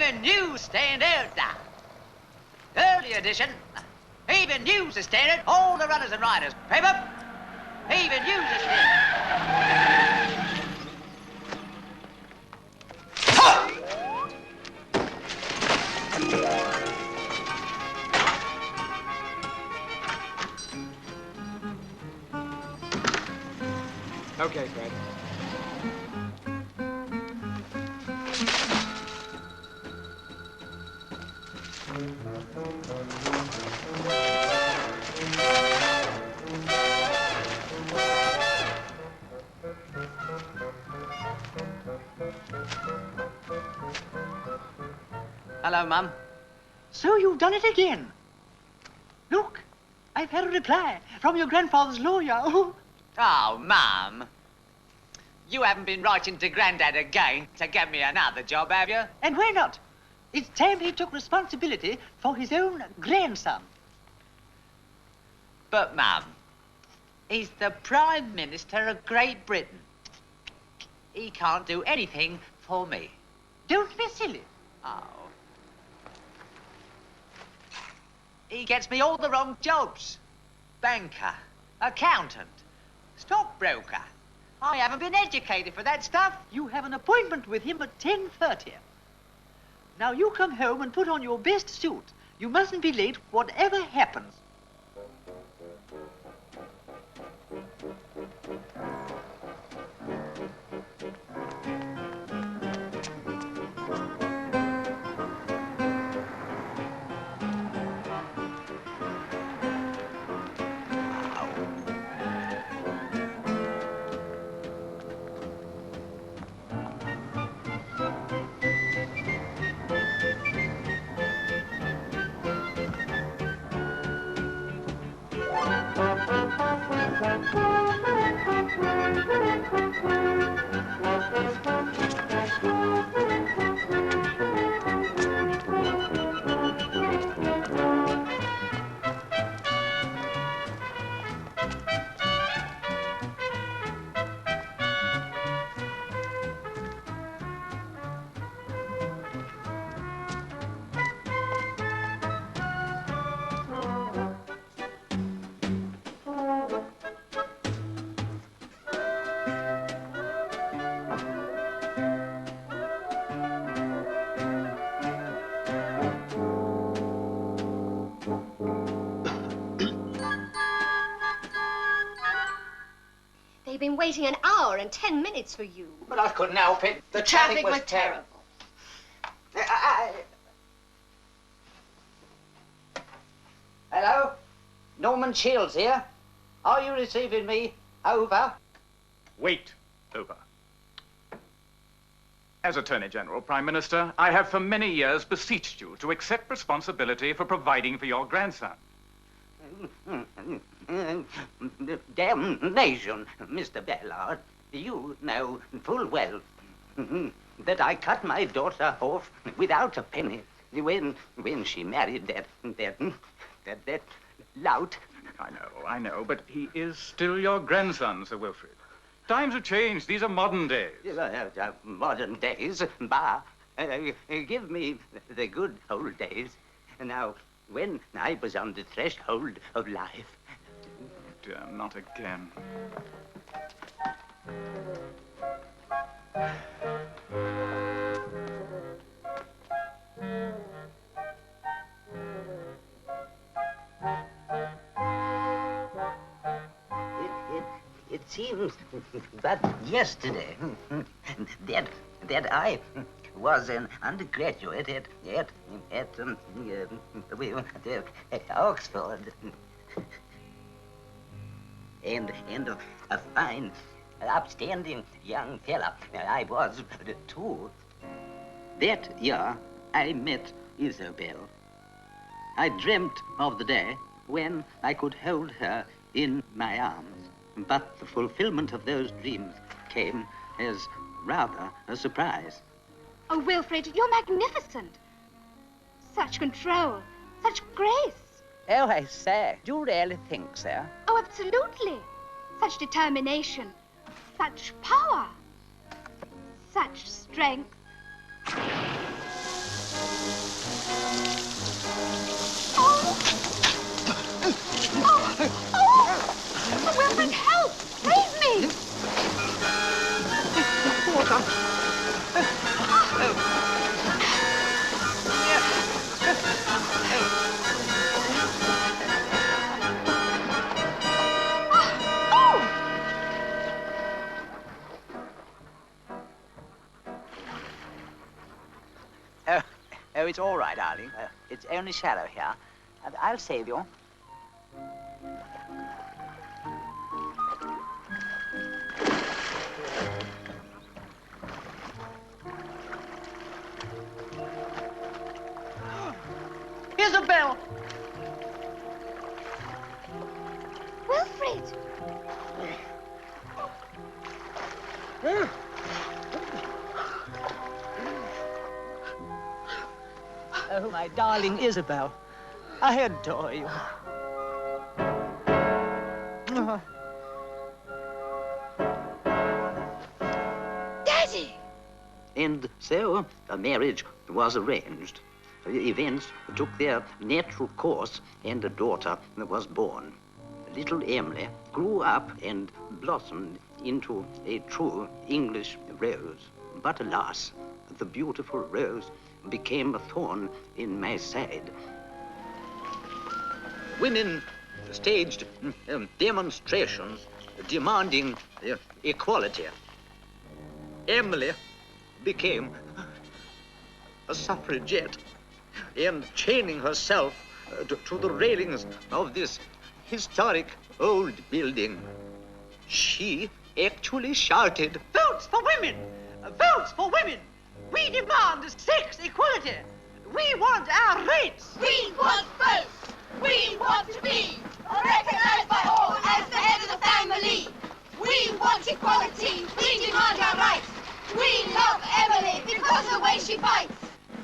Even news standard. Early edition. Even news is standard. All the runners and riders. Paper. Even news is standard. Okay, Fred. Hello, Mum. So you've done it again. Look, I've had a reply from your grandfather's lawyer. Oh, Mum. You haven't been writing to Grandad again to get me another job, have you? And why not? It's time he took responsibility for his own grandson. But, Mum, he's the Prime Minister of Great Britain. He can't do anything for me. Don't be silly. Oh. He gets me all the wrong jobs. Banker, accountant, stockbroker. I haven't been educated for that stuff. You have an appointment with him at 10:30. Now you come home and put on your best suit. You mustn't be late, whatever happens. They've been waiting an hour and 10 minutes for you. But I couldn't help it. The traffic was terrible. Hello? Norman Shields here. Are you receiving me? Over. Wait, over. As Attorney General, Prime Minister, I have for many years beseeched you to accept responsibility for providing for your grandson. Damnation, Mr. Ballard. You know full well that I cut my daughter off without a penny when she married that lout. I know, but he is still your grandson, Sir Wilfrid. Times have changed. These are modern days. Modern days? Bah. Give me the good old days. Now, when I was on the threshold of life. Dear, not again. It seems but yesterday that I was an undergraduate at Oxford, and a fine, upstanding young fella I was too. That year I met Isabel. I dreamt of the day when I could hold her in my arms. But the fulfillment of those dreams came as rather a surprise. Oh, Wilfrid, you're magnificent. Such control, such grace. Oh, I say, do you really think so? Oh, absolutely. Such determination, such power, such strength. it's all right, darling. It's only shallow here. And I'll save you. Isabel! Wilfred! Oh, my darling Isabel. I adore you. Daddy! And so a marriage was arranged. Events took their natural course, and a daughter was born. Little Emily grew up and blossomed into a true English rose. But alas, the beautiful rose became a thorn in my side. Women staged demonstrations demanding equality. Emily became a suffragette, and chaining herself to the railings of this historic old building, she actually shouted, Votes for women! Votes for women! We demand sex equality! We want our rights! We want votes! We want to be recognized by all as the head of the family! We want equality! We demand our rights! We love Emily because of the way she fights!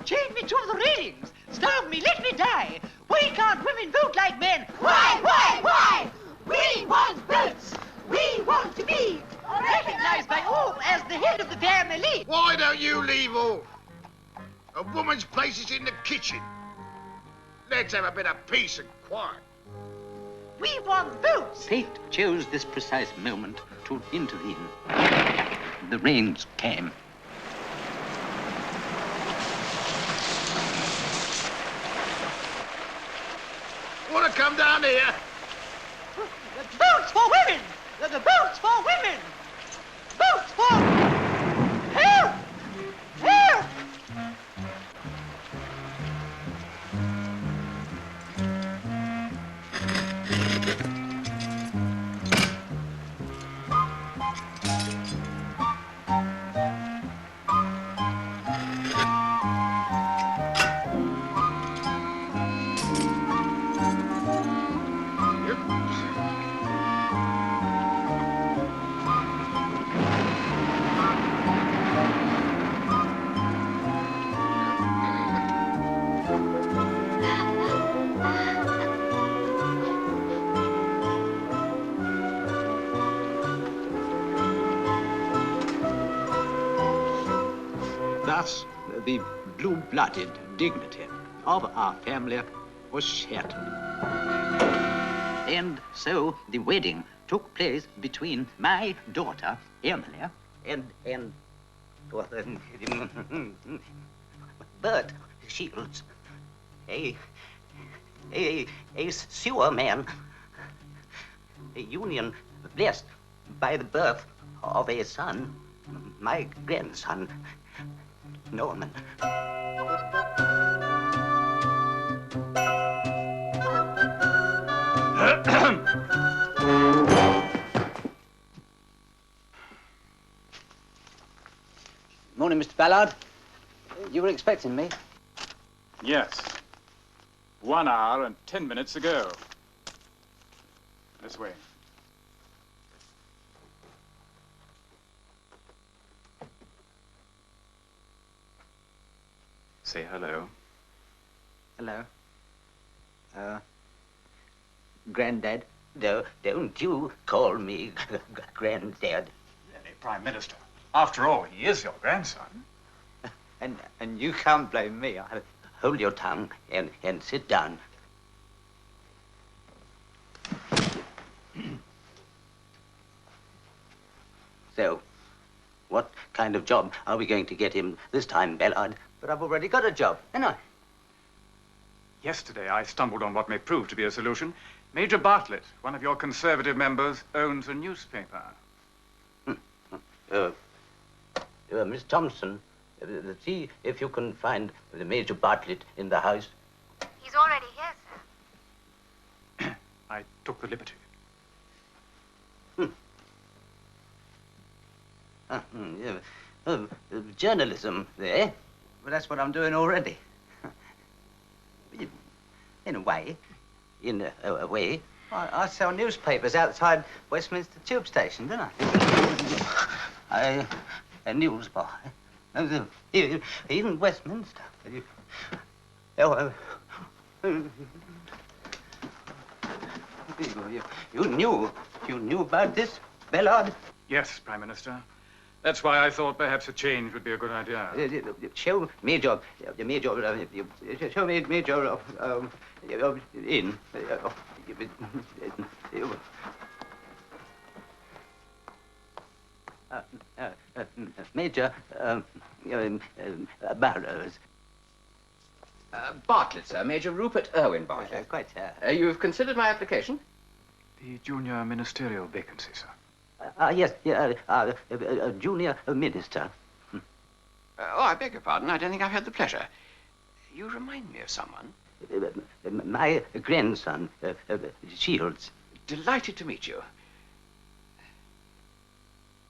Chain me to the railings! Starve me, let me die! Why can't women vote like men? Why? We want votes! We want to be Recognized by all as the head of the family! Why don't you leave all? A woman's place is in the kitchen. Let's have a bit of peace and quiet. We want votes! Fate chose this precise moment to intervene. The rains came. Want to come down here? Votes for women! The votes for women! Votes for... Help! Help! Thus, the blue-blooded dignity of our family was shattered. And so the wedding took place between my daughter, Emily, and Bert Shields, a sewer man, a union blessed by the birth of a son, my grandson, Norman. Morning, Mr. Ballard. You were expecting me? Yes. 1 hour and 10 minutes ago. This way. Say hello. Hello. Granddad? No, don't you call me Granddad. Really, Prime Minister. After all, he is your grandson. And you can't blame me. Hold your tongue and sit down. So, what kind of job are we going to get him this time, Ballard? But I've already got a job, haven't I? Yesterday, I stumbled on what may prove to be a solution. Major Bartlett, one of your Conservative members, owns a newspaper. Miss Thompson, See if you can find the Major Bartlett in the house. He's already here, sir. I took the liberty. Journalism there. Well, that's what I'm doing already. In a way. In a way. I sell newspapers outside Westminster Tube Station, don't I? A newsboy. In Westminster. You knew about this, Bellard? Yes, Prime Minister. That's why I thought perhaps a change would be a good idea. Show Major in. Major Barrows. Bartlett, sir. Major Rupert Irwin Bartlett. Quite, You've considered my application? The junior ministerial vacancy, sir. Yes, junior minister. Oh, I beg your pardon. I don't think I've had the pleasure. You remind me of someone. My grandson, Shields. Delighted to meet you.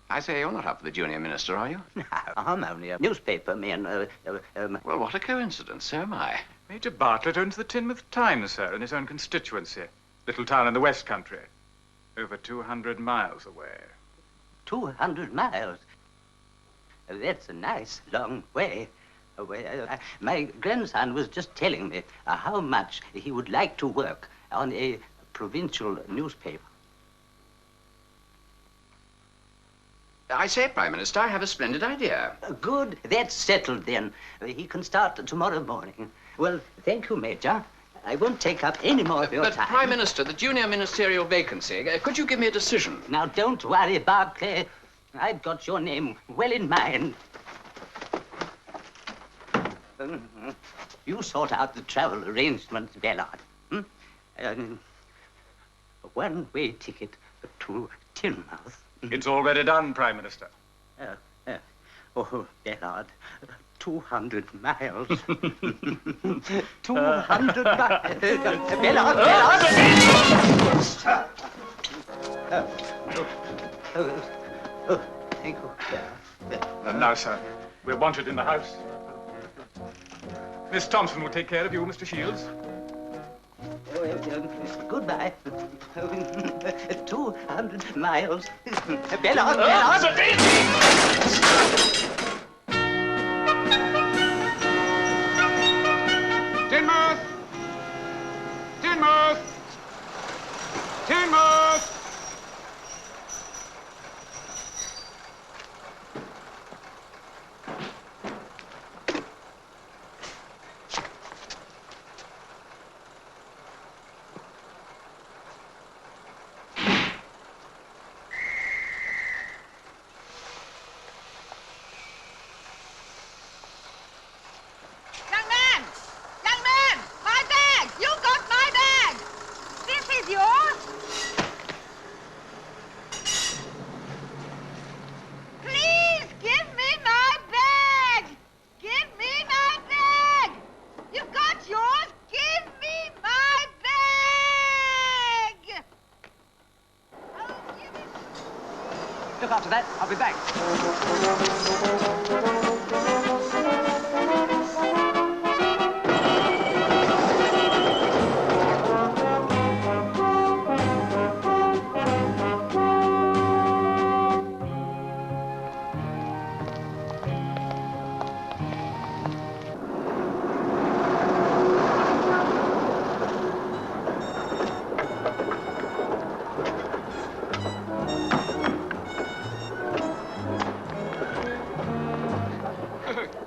I say, you're not up for the junior minister, are you? No, I'm only a newspaper man. Well, what a coincidence. So am I. Major Bartlett owns the Teignmouth Times, sir, in his own constituency. Little town in the West Country. Over 200 miles away. 200 miles? That's a nice long way away. My grandson was just telling me how much he would like to work on a provincial newspaper. I say, Prime Minister, I have a splendid idea. Good. That's settled then. He can start tomorrow morning. Well, thank you, Major. I won't take up any more of your But, time. Prime Minister, the junior ministerial vacancy, could you give me a decision? Now, don't worry, Barclay. I've got your name well in mind. You sort out the travel arrangements, Bellard. A one-way ticket to Teignmouth. It's already done, Prime Minister. Oh, Bellard, 200 miles. 200 miles. Bellard, thank you. And now, sir, we're wanted in the house. Miss Thompson will take care of you, Mr. Shields. Goodbye. 200 miles. Bellard. Teignmouth! Teignmouth! Teignmouth! Young man! Young man! My bag! You got my bag! This is yours? Please give me my bag! Give me my bag! You've got yours? Give me my bag! Oh, give it. Look after that. I'll be back.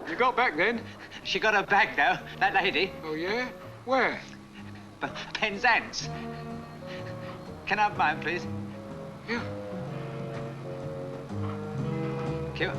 You got back then? She got her bag now, that lady. Oh, yeah? Where? Penzance. Can I have mine, please? Yeah. Thank you.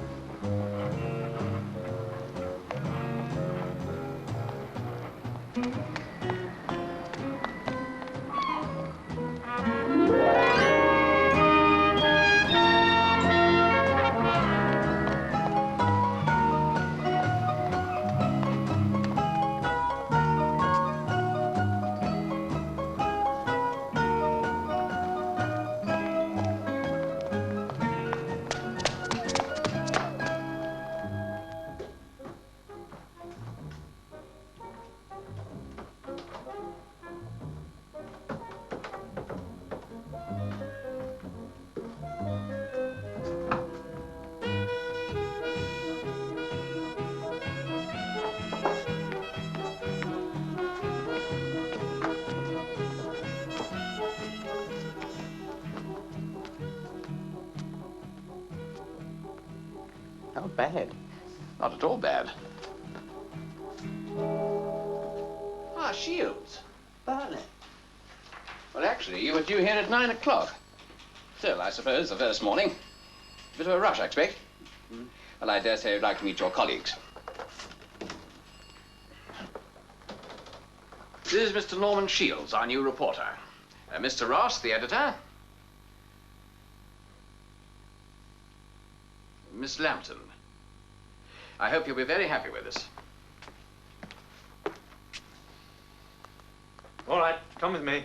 Not bad. Not at all bad. Ah, Shields. Bartlett. Well, actually, you were due here at 9 o'clock. Still, I suppose, the first morning. Bit of a rush, I expect. Well, I dare say you'd like to meet your colleagues. This is Mr. Norman Shields, our new reporter. Mr. Ross, the editor. Miss Lambton. I hope you'll be very happy with us. All right, come with me.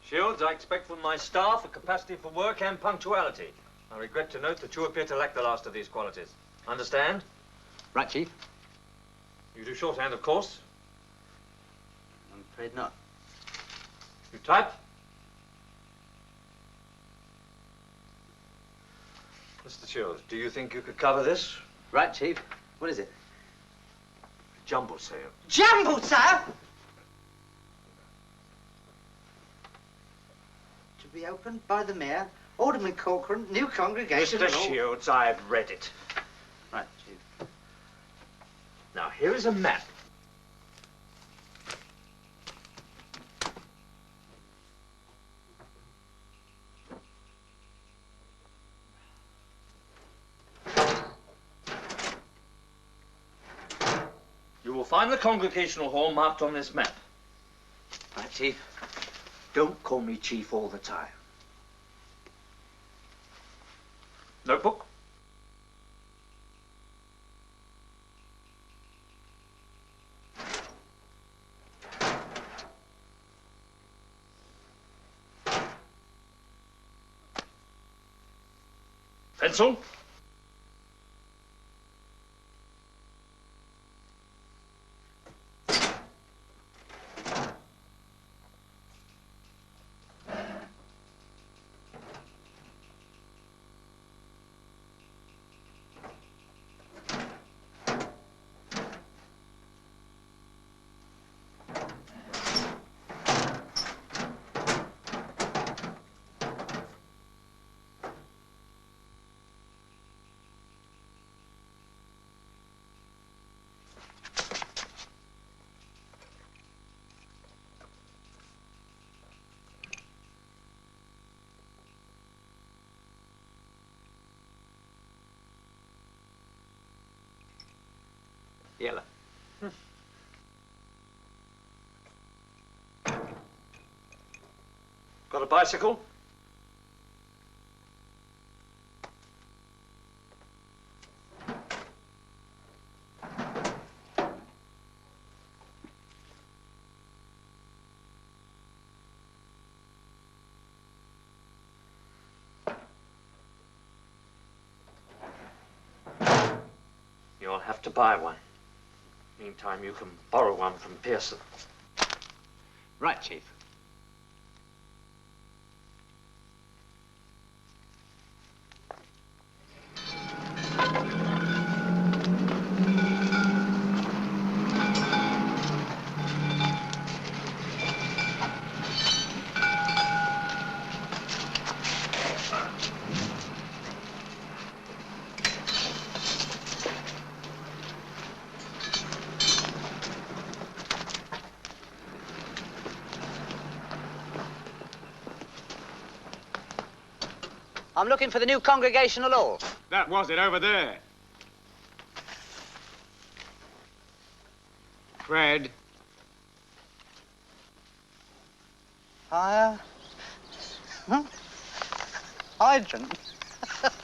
Shields, I expect from my staff a capacity for work and punctuality. I regret to note that you appear to lack the last of these qualities. Understand? Right, Chief. You do shorthand, of course. I'm afraid not. You type? Mr. Shields, do you think you could cover this? Right, Chief. What is it? Jumble sale. Jumble, sir! To be opened by the mayor, Alderman Corcoran, new congregation. Mr. Shields, I've read it. Right, Chief. Now, here is a map. You will find the congregational hall marked on this map. Right, Chief. Don't call me Chief all the time. Notebook? Pencil? Yellow. Got a bicycle? You'll have to buy one. Meantime, you can borrow one from Pearson. Right, Chief. I'm looking for the new congregational hall. That was it over there. Fred. Hydrant.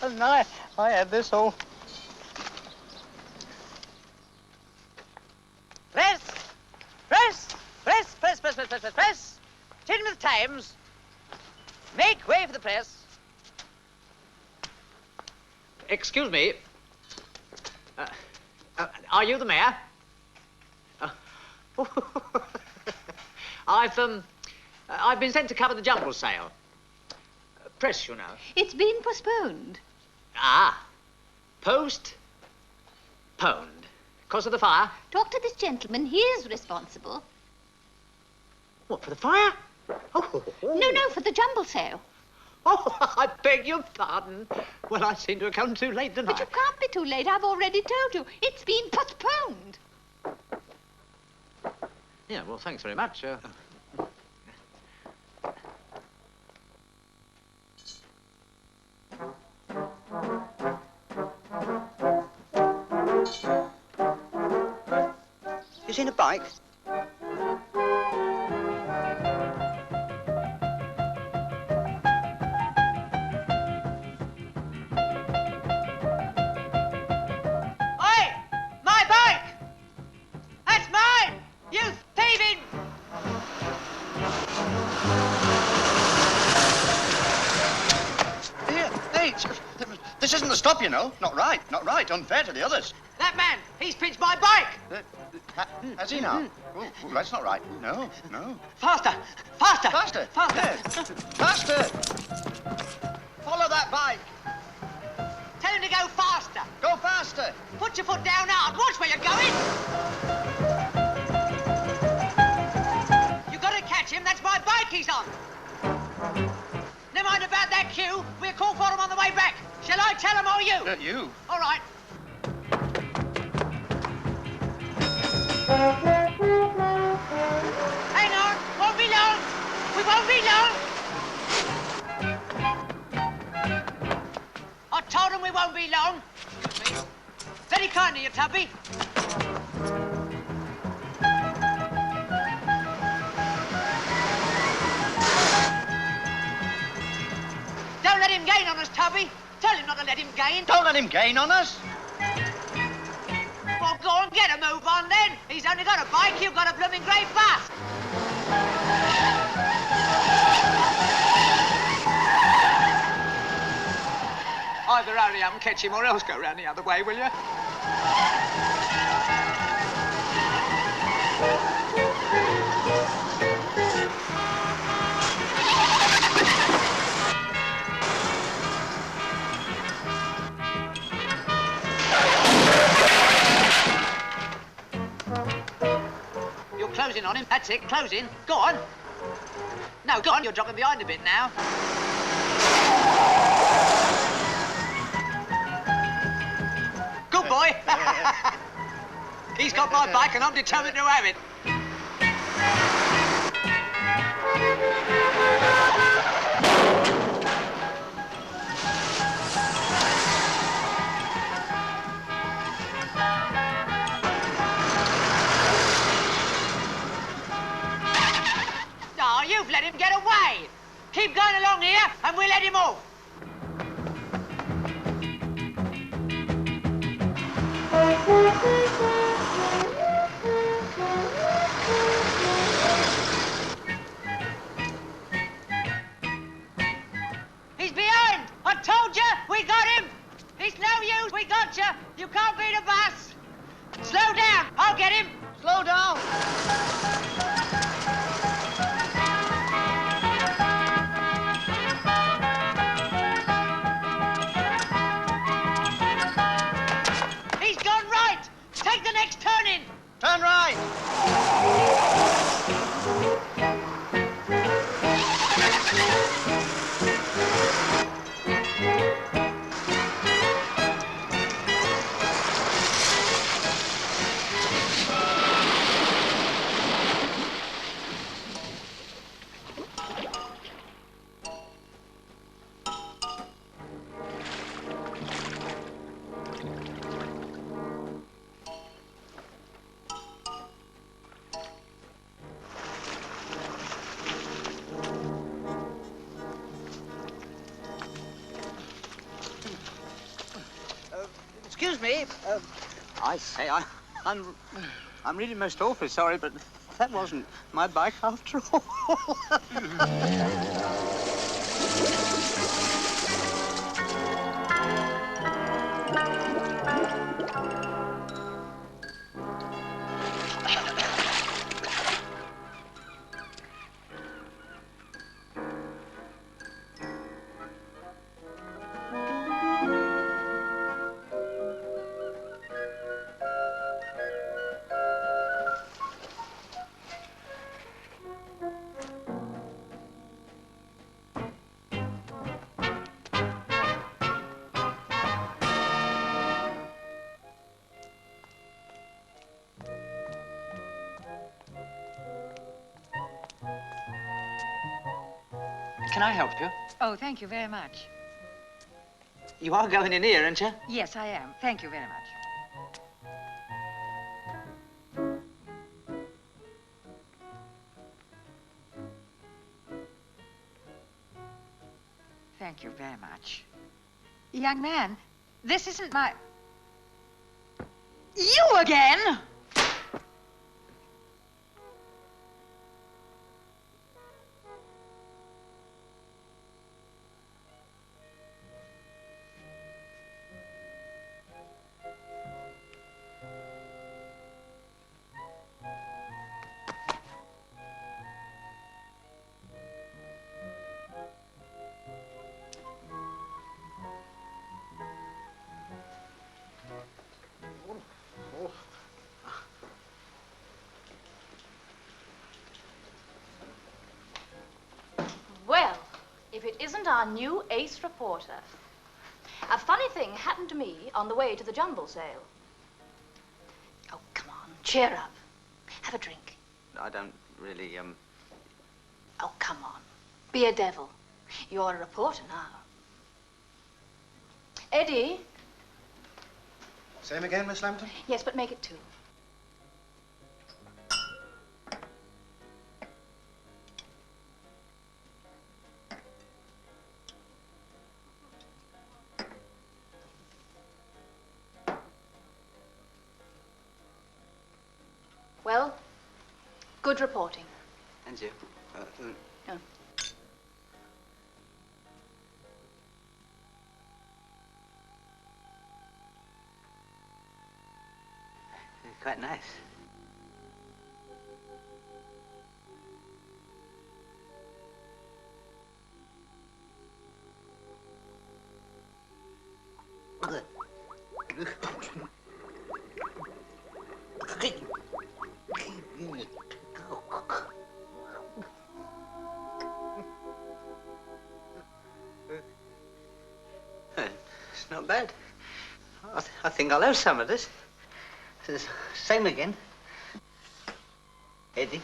And I had this all. Press! Press! Press! Press! Press! Press! Press! Press! Press! Tidmouth Times. Make way for the press. Excuse me. Are you the mayor? I've I've been sent to cover the jumble sale. Press, you know. It's been postponed. Ah. Postponed. Cause of the fire? Talk to this gentleman. He is responsible. What, for the fire? Oh. No, for the jumble sale. Oh, I beg your pardon. Well, I seem to have come too late tonight. But you can't be too late. I've already told you. It's been postponed. Yeah, well, thanks very much. You seen a bike? Oi! My bike! That's mine! You thieving! Here, hey, this isn't the stop, you know. Not right, unfair to the others. That man, he's pinched my bike! Has he now? Oh, that's not right. No. Faster! Faster! Follow that bike! Tell him to go faster! Go faster! Put your foot down hard. Watch where you're going! You gotta catch him. That's my bike he's on. Never mind about that queue. We'll call for him on the way back. Shall I tell him or you? You. All right. Hang on. Won't be long. We won't be long. I told him we won't be long. Excuse me. Very kind of you, Tubby. Don't let him gain on us, Tubby. Tell him not to let him gain. Don't let him gain on us. Well, go on, get a move on then. He's only got a bike, you've got a blooming great bus. Either hurry up and catch him or else go round the other way, will you? You're closing on him. That's it, closing. Go on. No, go on, you're dropping behind a bit now. Good boy. He's got my bike and I'm determined to have it. Oh, you've let him get away. Keep going along here and we'll let him off. He's behind! I told you! We got him! It's no use! We got you! You can't beat a bus! Slow down! I'll get him! Slow down. He's gone right! Take the next turning! Turn right. Excuse me. I say, I'm really most awfully sorry, but that wasn't my bike after all. can I help you? Oh, thank you very much. You are going in here, aren't you? Yes, I am. Thank you very much. Thank you very much. Young man, this isn't my... You again? Well, if it isn't our new ace reporter. A funny thing happened to me on the way to the jumble sale. Oh, come on, cheer up. Have a drink. I don't really, Oh, come on. Be a devil. You're a reporter now. Eddie? Same again, Miss Lambton? Yes, but make it two. Well, good reporting. and you. Oh. Quite nice. It's not bad. I think I'll have some of this. Same again. Eddie.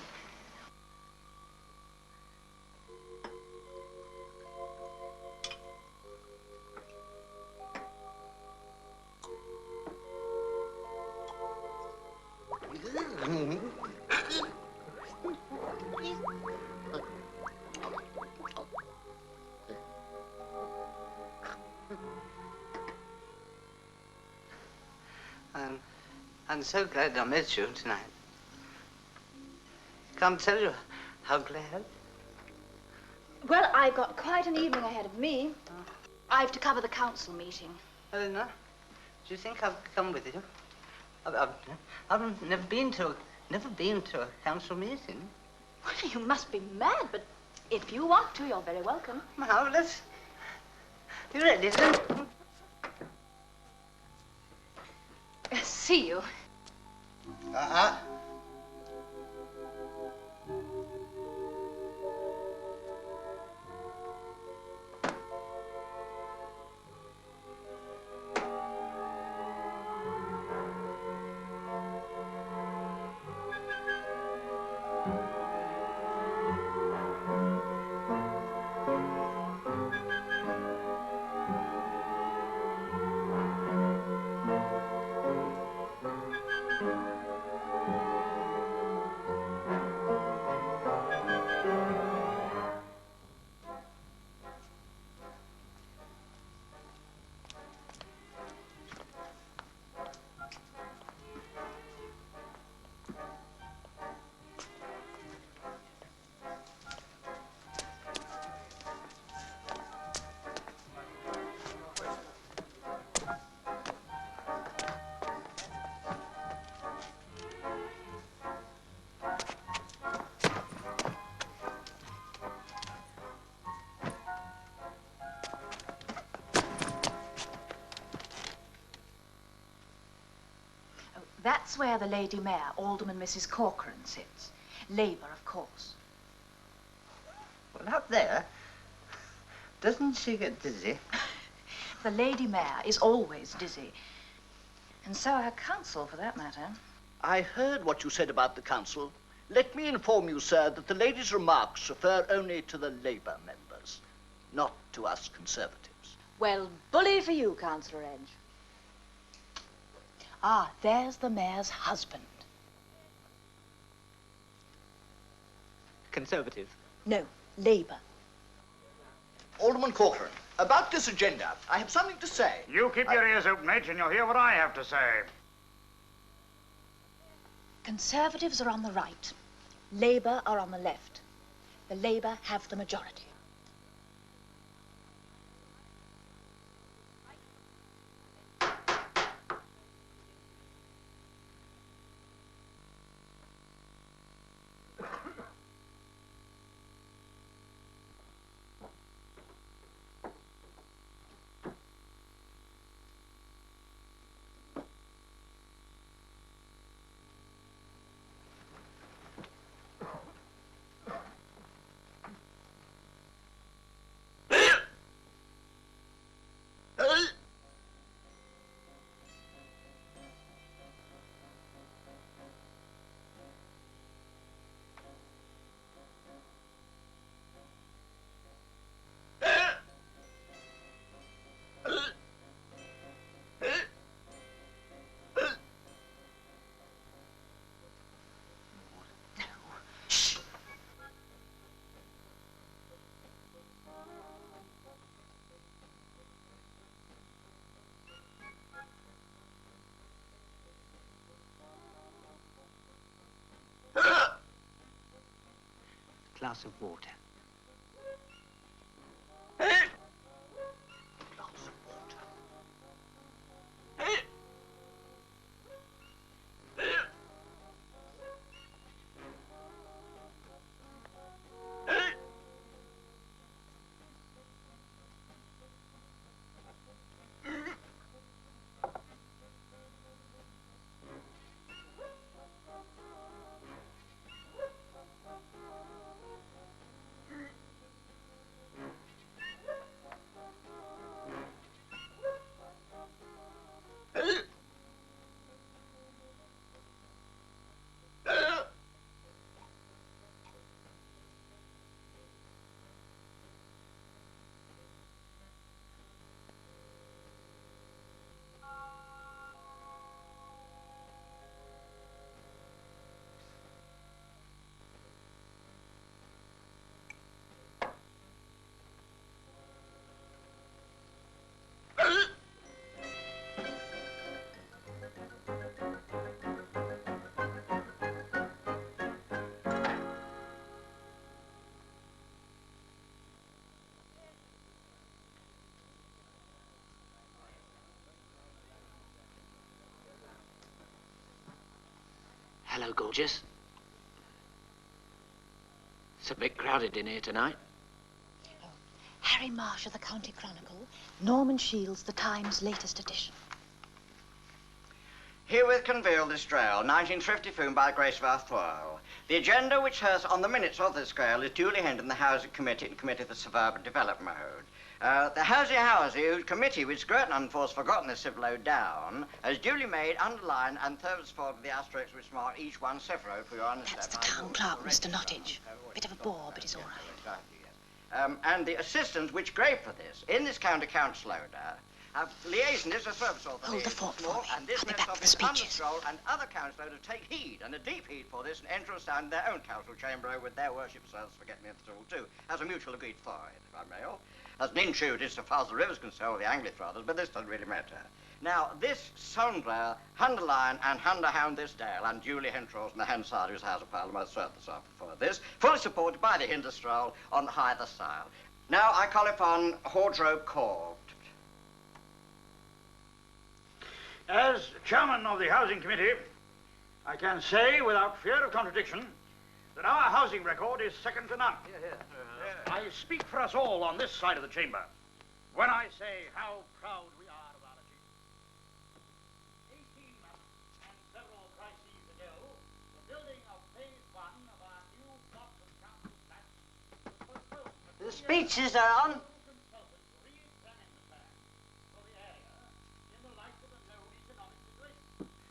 I'm so glad I met you tonight. Can't tell you how glad. Well, I've got quite an evening ahead of me. I've to cover the council meeting. Eleanor, do you think I'll come with you? I've never been to a council meeting. Well, you must be mad, but if you want to, you're very welcome. Now, let's... You ready, then? See you. Uh-huh. That's where the Lady Mayor, Alderman Mrs. Corcoran, sits. Labour, of course. Well, up there, doesn't she get dizzy? The Lady Mayor is always dizzy. And so are council, for that matter. I heard what you said about the council. Let me inform you, sir, that the lady's remarks refer only to the Labour members. not to us Conservatives. Well, bully for you, Councillor Edge. Ah, there's the mayor's husband. Conservative. No, Labour. Alderman Corcoran, about this agenda, I have something to say. You keep your ears open, Edge, and you'll hear what I have to say. Conservatives are on the right. Labour are on the left. The Labour have the majority. Glass of water. Hello, gorgeous. It's a bit crowded in here tonight. Harry Marsh of the County Chronicle, Norman Shields, the Times' latest edition. Herewith conveal this trail, 1950 film by Grace of Arthur. The agenda which has on the minutes of this trail is duly held in the Housing Committee and Committee for Suburban Development. The Housing whose committee, which great unforced forgotten this civil load down, has duly made, underlined, and thirds forward with the asterisks which mark each one separate for your understanding. That's the town clerk, Mr. Nottage. Bit of a bore, but he's all right. And the assistants which grave for this, in this county council order, have liaisoned this as purpose of Hold the fort for me. and this I'll be back for the speeches. And other council orders take heed, and a deep heed for this, and enter us down in their own council chamber with their worship selves for getting into trouble too, as a mutual agreed for it, if I may. As an intrude is so far as the river's concerned with the Anglican brothers, but this doesn't really matter. Now, this Sondra, Hunderline, and Hunderhound this Dale, and duly Hentros in the Hansard, whose House of Parliament served this after for this, fully supported by the Hinderstrahl on the hither side. Now I call upon Hordro Corbett. As chairman of the Housing Committee, I can say without fear of contradiction that our housing record is second to none. I speak for us all on this side of the chamber when I say how proud we are of our achievement. 18 months and several crises ago, the building of phase 1 of our new block of council flats was postponed. The speeches are on.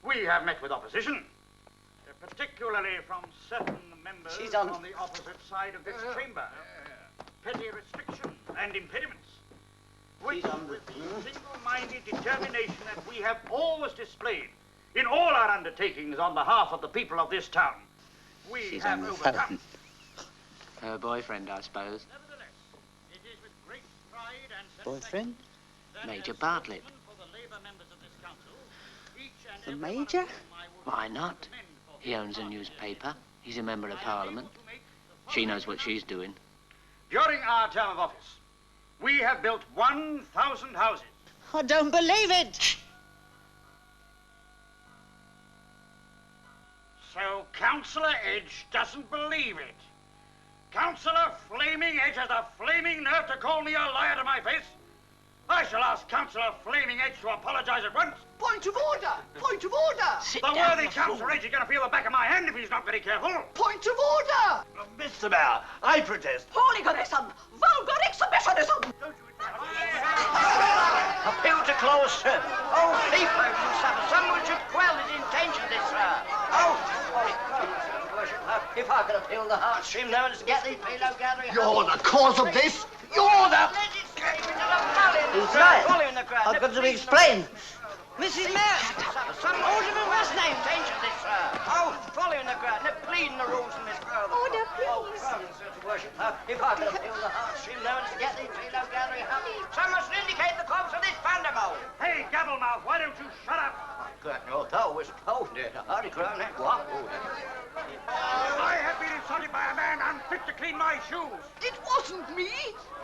We have met with opposition, particularly from certain members on the opposite side of this chamber. Petty restriction and impediments, which, with the single-minded determination that we have always displayed in all our undertakings on behalf of the people of this town, we have overcome. Her boyfriend, I suppose. Nevertheless, it is with great pride and Boyfriend? that Major as Bartlett. spokesman for the Labour members of this council, each and The every one of Major? whom I would Why not? He owns a newspaper. He's a member of Parliament. She knows what she's doing. During our term of office, we have built 1,000 houses. I don't believe it. So Councillor Edge doesn't believe it. Councillor Flaming Edge has the flaming nerve to call me a liar to my face. I shall ask Councillor Flaming Edge to apologize at once. Point of order! Point of order! The worthy Councillor Edge is going to feel the back of my hand if he's not very careful. Point of order! Mr. Mayor, I protest. Hooliganism! Vulgar exhibitionism! Appeal to close, sir. Oh, people who suffer. Someone should quell his intention, this, sir. Oh, sorry, worship. If I could appeal the heartstring, no one's to get these pedo gathering. You're the cause of this. You're the... He's right. I've got to explain. Mrs. Mayor! Alderman what's name? Attention, this, sir. Oh, following the crowd, no pleading the rules in this crowd. Order, Oh, please. pardon, sir, to worship. If I could appeal the heartstring, no one's to get these pedo gathering. Someone should indicate the cause of this thunderbolt. Hey, Gabblemouth, why don't you shut up? Got no thought was told it. A hardy crowd ain't what? I have been insulted by a man unfit to clean my shoes. It wasn't me!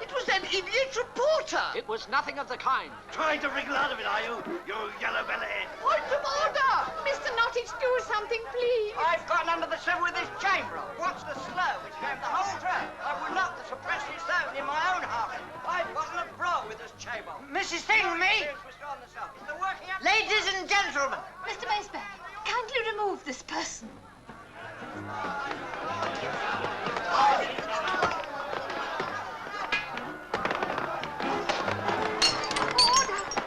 It was that idiot reporter! It was nothing of the kind. Trying to wriggle out of it, are you? You yellow belly. Point of order! Mr. Nottage, do something, please. I've gotten under the sill with this chamber. What's the slur which gave the whole trap? I would not the suppressing servant in my own house. I've gotten a brawl with this chamber. Mrs. Thingamy! Ladies and gentlemen! Mr. Maceberg, kindly remove this person.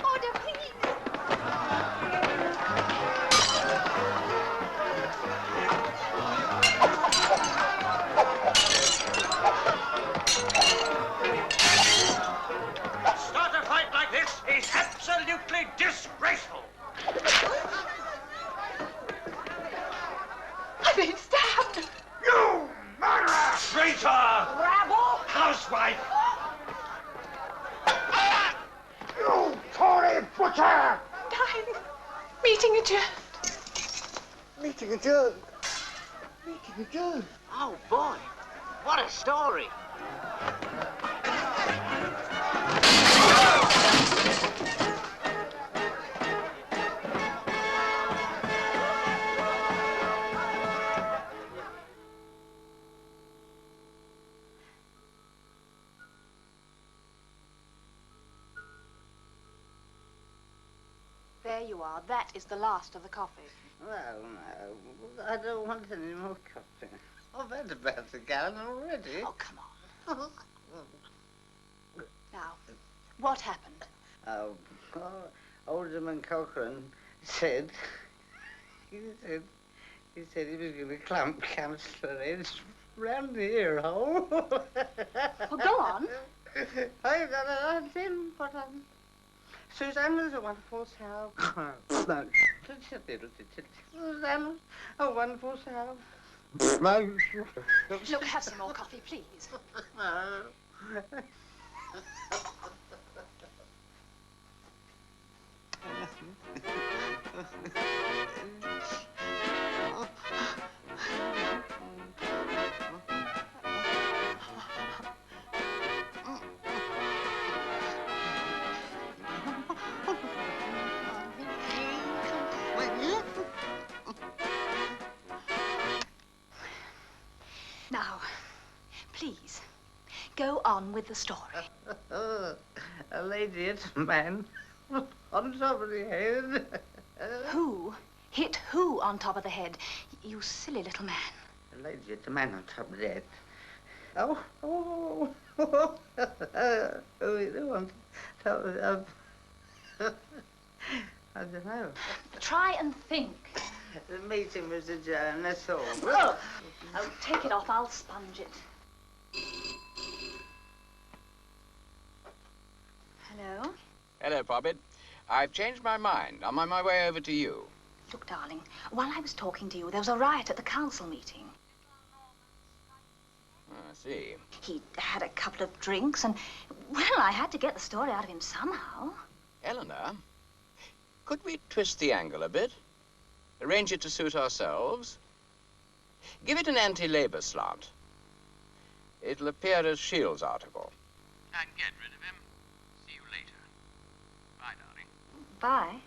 Order, please. Start a fight like this is absolutely disgraceful. I've been stabbed. You murderer! Traitor! Rabble! Housewife! You Tory butcher! Dying. Meeting adjourned. Meeting adjourned. Meeting adjourned. Oh, boy. What a story. There you are. That is the last of the coffee. Well, no, I don't want any more coffee. I've had about the gallon already. Oh, come on. Now, what happened? Alderman Cochrane said, he said he was going to clump Councillor Edge round the ear hole. Well, go on. I didn't, but Susanna's a wonderful sow. Susanna's a wonderful sow. Look, have some more coffee, please. Now, please, go on with the story. A lady hit a man on top of the head. Who hit who on top of the head? You silly little man. A lady hit a man on top of the head. Oh, you want to I don't know. Try and think. The meeting was adjourned, that's all. Oh, take it off. I'll sponge it. Hello. Hello, Poppet. I've changed my mind. I'm on my way over to you. Look, darling, while I was talking to you, there was a riot at the council meeting. I see. He had a couple of drinks and, well, I had to get the story out of him somehow. Eleanor, could we twist the angle a bit? Arrange it to suit ourselves? Give it an anti-labor slant. It'll appear as Shields' article. And get rid of him. See you later. Bye, darling. Bye.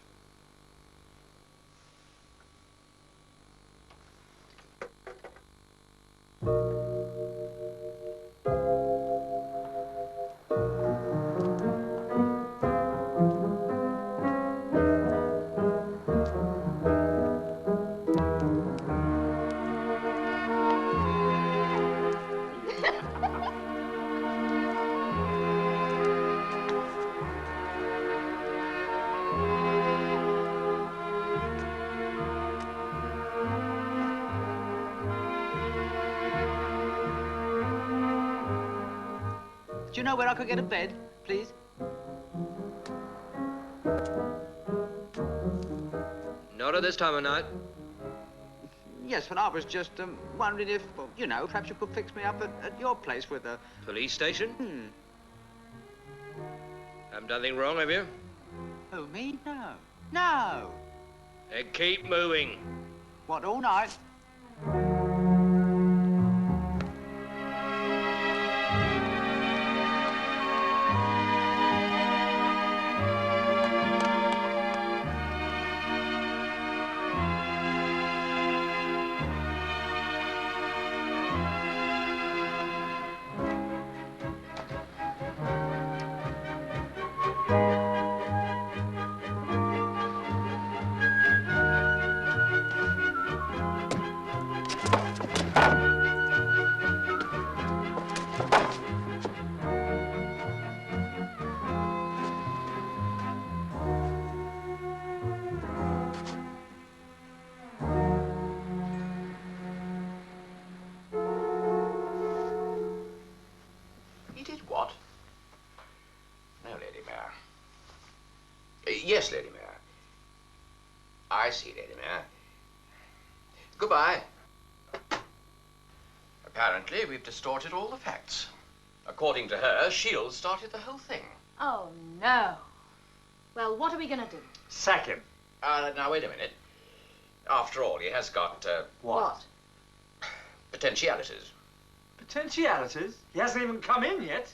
Do you know where I could get a bed, please? Not at this time of night. Yes, but I was just wondering if, well, you know, perhaps you could fix me up at your place with a... Police station? Haven't done anything wrong, have you? Oh, me? No. No. Then keep moving. What, all night? Yes, Lady Mayor. I see, Lady Mayor. Goodbye. Apparently, we've distorted all the facts. According to her, Shields started the whole thing. Oh, no. Well, what are we going to do? Sack him. Now, wait a minute. After all, he has got, What? potentialities. Potentialities? He hasn't even come in yet.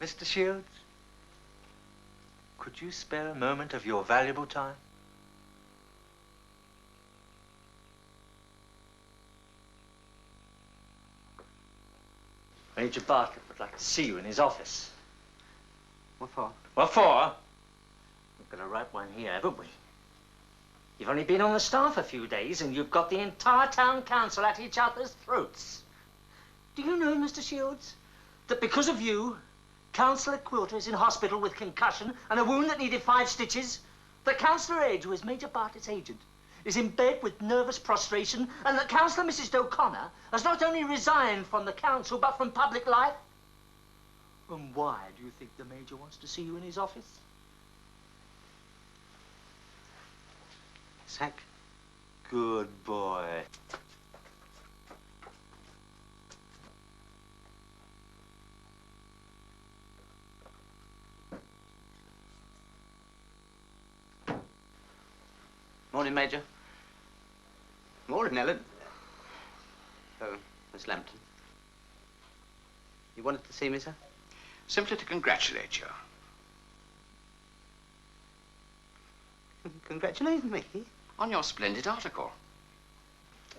Mr. Shields, could you spare a moment of your valuable time? Major Bartlett would like to see you in his office. What for? What for? We've got to write one here, haven't we? You've only been on the staff a few days and you've got the entire town council at each other's throats. Do you know, Mr. Shields, that because of you, Councillor Quilter is in hospital with concussion and a wound that needed 5 stitches? That Councillor Edge, who is Major Bartlett's agent, is in bed with nervous prostration, and that Councillor Mrs. O'Connor has not only resigned from the council, but from public life? And why do you think the Major wants to see you in his office? Sack. Good boy. Morning, Major. Morning, Ellen. Oh, Miss Lambton. You wanted to see me, sir? Simply to congratulate you. Congratulate me? On your splendid article.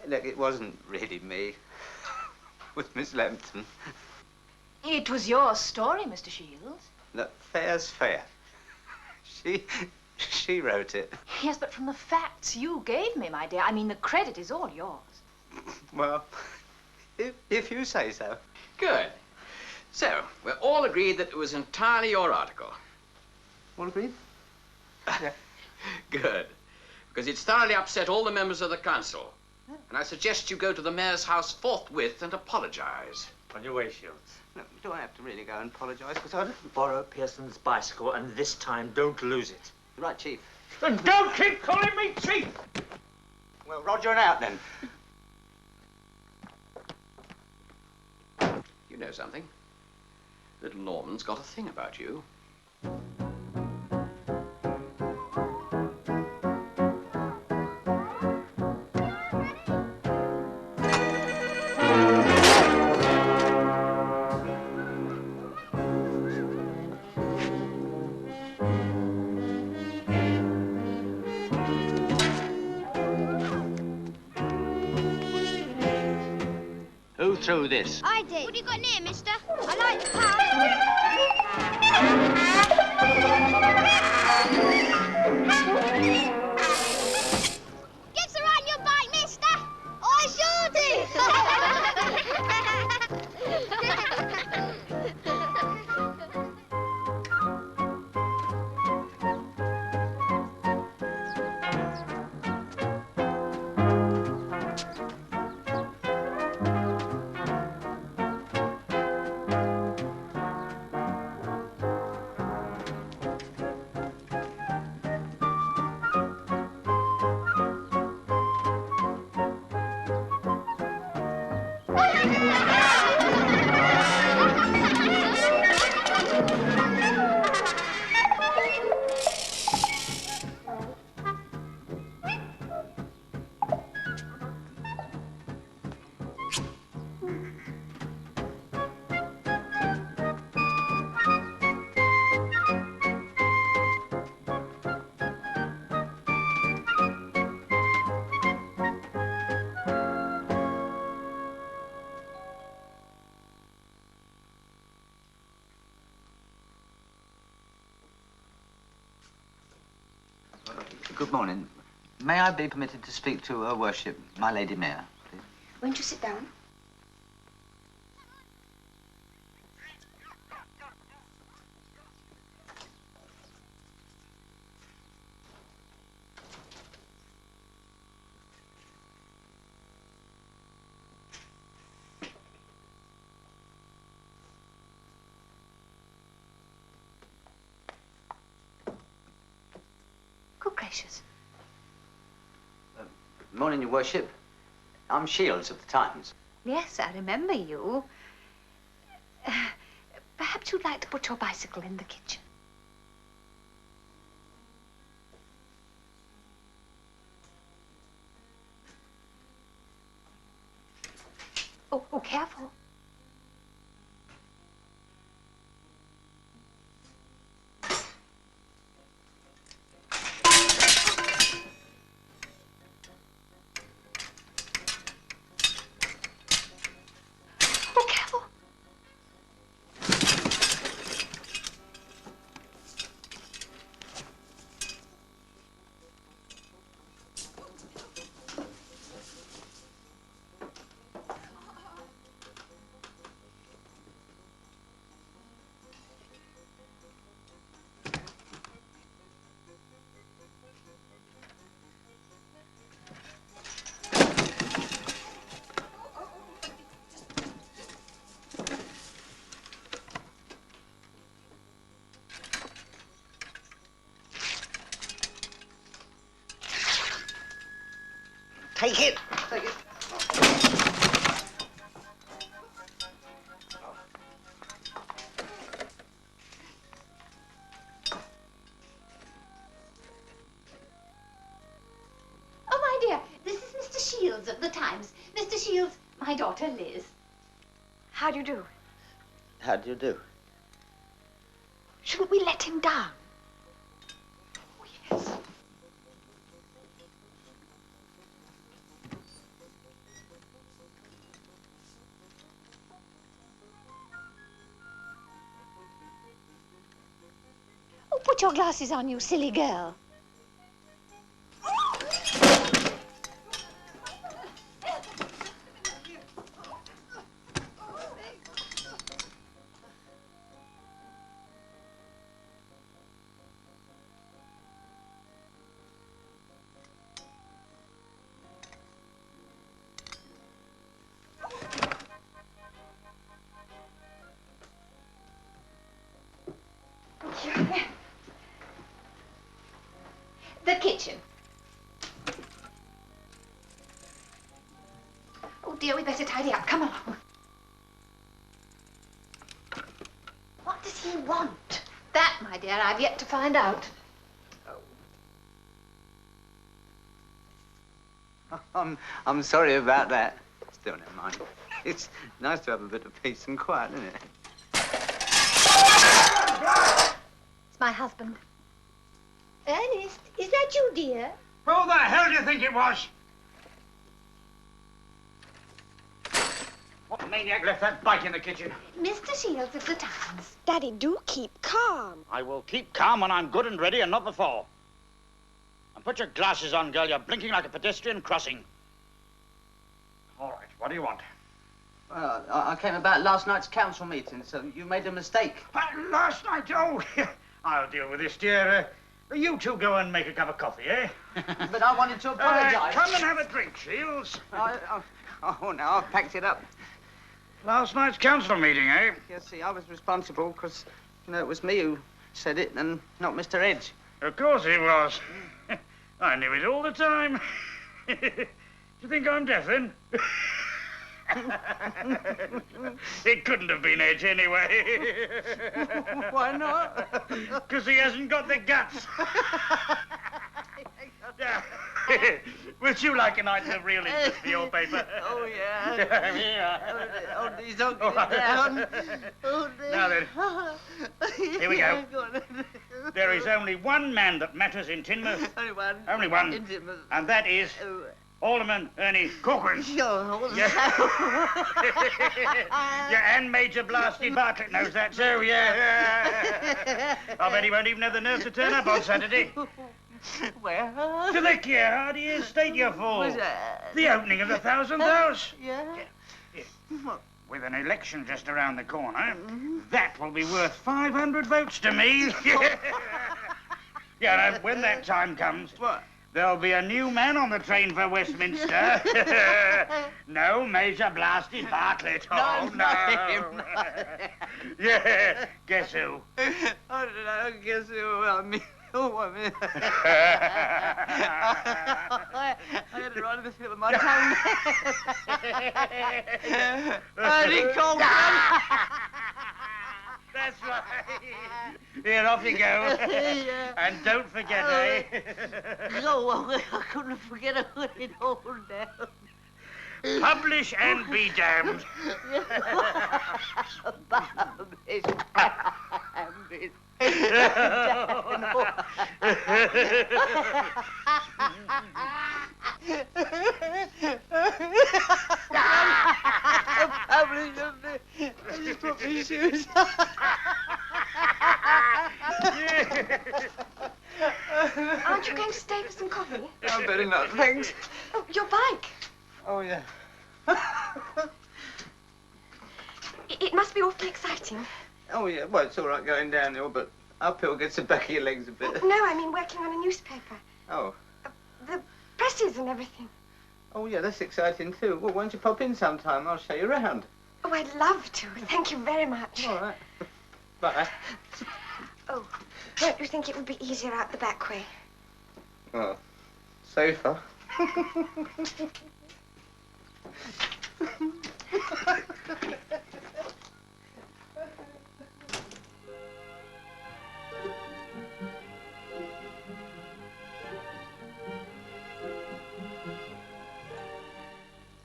Look, it wasn't really me. It was Miss Lambton. It was your story, Mr. Shields. Look, fair's fair. She wrote it. Yes, but from the facts you gave me, my dear, I mean, the credit is all yours. Well, if you say so. Good. So, we're all agreed that it was entirely your article. All agreed? Good. Because it's thoroughly upset all the members of the council. And I suggest you go to the mayor's house forthwith and apologize. On your way, Shields. No, do I have to really go and apologize? Because I don't... Borrow Pearson's bicycle, and this time don't lose it. Right, Chief. And don't keep calling me Chief! Well, Roger and out, then. You know something? Little Norman's got a thing about you. Who threw this? I did. What have you got in here, mister? I like the Get to ride your bike, mister. I sure Good morning. May I be permitted to speak to Her Worship, my Lady Mayor, please? Won't you sit down? Good gracious. Morning, Your Worship. I'm Shields of the Times. Yes, I remember you. Perhaps you'd like to put your bicycle in the kitchen. Oh, careful. Oh, careful. Take it. Take it. Oh, my dear, this is Mr. Shields of the Times. Mr. Shields, my daughter Liz. How do you do? How do you do? Shouldn't we let him down? Oh, yes. Oh, put your glasses on, you silly girl. The kitchen. Oh, dear, we better tidy up. Come along. What does he want? That, my dear, I've yet to find out. I'm sorry about that. Still, never mind. It's nice to have a bit of peace and quiet, isn't it? It's my husband. Ernest, is that you, dear? Who the hell do you think it was? What maniac left that bike in the kitchen? Mr. Shields of the Times. Daddy, do keep calm. I will keep calm when I'm good and ready and not before. And put your glasses on, girl. You're blinking like a pedestrian crossing. All right, what do you want? Well, I came about last night's council meeting, so you made a mistake. Last night? Oh, I'll deal with this, dear. You two go and make a cup of coffee, eh? But I wanted to apologise. Come and have a drink, Shields. Oh, no, I've packed it up. Last night's council meeting, eh? Yes, see, I was responsible because, you know, it was me who said it and not Mr. Edge. Of course he was. I knew it all the time. Do you think I'm deaf, then? It couldn't have been Edge anyway. Why not? Because he hasn't got the guts. Would you like an item of real interest for your paper? Oh, yeah. Oh, please don't Oh, get it down. Oh, Now then, here we go. There is only one man that matters in Teignmouth. Only one. Only one. In Teignmouth. And that is Alderman Ernie Corcoran. Sure. Yeah, and Major Blasted Bartlett knows that too, yeah. I bet he won't even have the nerve to turn up on Saturday. Where? To the Keir Hardy Estate, you fool. What's that? The opening of the 1,000th House. Yeah? With an election just around the corner, that will be worth 500 votes to me. Yeah, and when that time comes, there'll be a new man on the train for Westminster. No Major Blasted Bartlett. Oh, no. Yeah, guess who? I don't know. Guess who? I mean... Oh, I mean... I had it right at the tip of my tongue. Ernie Corcoran. That's right. Here, off you go. Yeah. And don't forget, eh? Oh, I couldn't forget I put it all down. Publish and be damned. I just put my shoes Aren't you going to stay for some coffee? I'm better not, thanks. Oh, your bike. Oh, yeah. It must be awfully exciting. Oh, yeah. Well, it's all right going downhill, but uphill gets the back of your legs a bit. No, I mean working on a newspaper. Oh. The presses and everything. Oh, yeah, that's exciting, too. Well, why don't you pop in sometime? I'll show you around. Oh, I'd love to. Thank you very much. All right. Bye. Oh, don't you think it would be easier out the back way? Well, safer.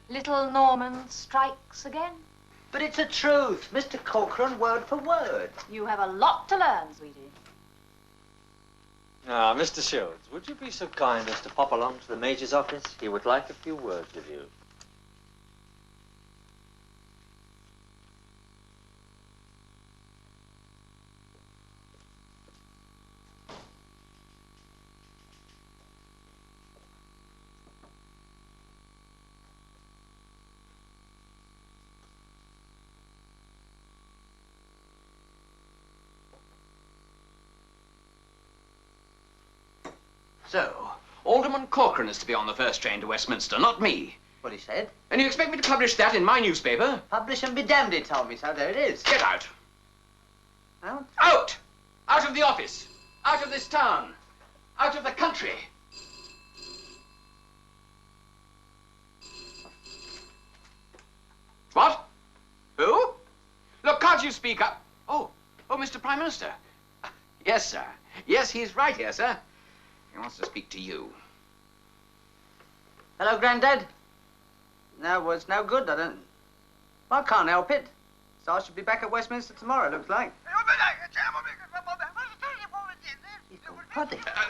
Little Norman strikes again. But it's the truth, Mr. Corcoran, word for word. You have a lot to learn, sweetie. Ah, Mr. Shields, would you be so kind as to pop along to the Major's office? He would like a few words with you. So, Alderman Corcoran is to be on the first train to Westminster, not me. What he said? And you expect me to publish that in my newspaper? Publish and be damned, he told me so. There it is. Get out. Out? Out! Out of the office. Out of this town. Out of the country. What? Who? Look, can't you speak up? Oh, Mr. Prime Minister. Yes, sir. Yes, he's right here, sir. He wants to speak to you. Hello, Grandad. No, well, it's no good. Well, I can't help it. So I should be back at Westminster tomorrow, it looks like.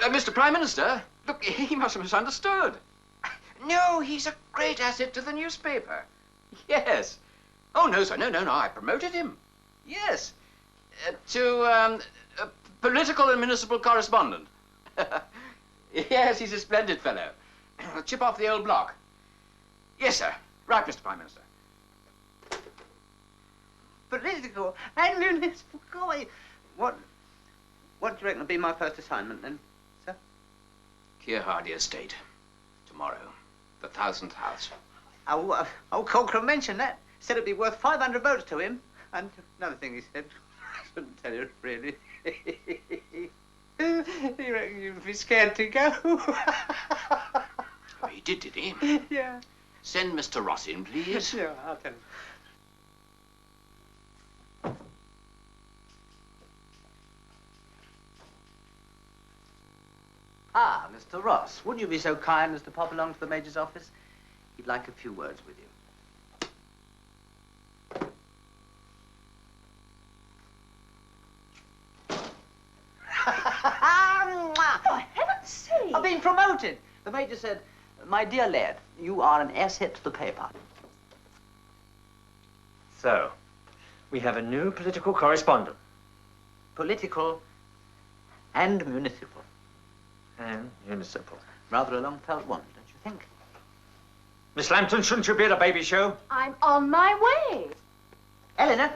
Mr. Prime Minister, look, he must have misunderstood. No, he's a great asset to the newspaper. Yes. Oh, no, sir, no, I promoted him. Yes. To political and municipal correspondent. Yes, he's a splendid fellow. A chip off the old block. Yes, sir. Right, Mr. Prime Minister. Political and municipal. What do you reckon will be my first assignment then, sir? Keir Hardy Estate. Tomorrow. The 1000th house. Oh, Corcoran mentioned that. Said it'd be worth 500 votes to him. And another thing he said, I shouldn't tell you, really. He reckon you'd be scared to go. Oh, he did he? Yeah. Send Mr. Ross in, please. Yeah, I'll tell him. Ah, Mr. Ross, would you be so kind as to pop along to the Major's office? He'd like a few words with you. For heaven's sake! I've been promoted. The Major said, my dear lad, you are an asset to the paper. So, we have a new political correspondent. Political and municipal. And municipal. Rather a long felt one, don't you think? Miss Lambton, shouldn't you be at a baby show? I'm on my way. Eleanor!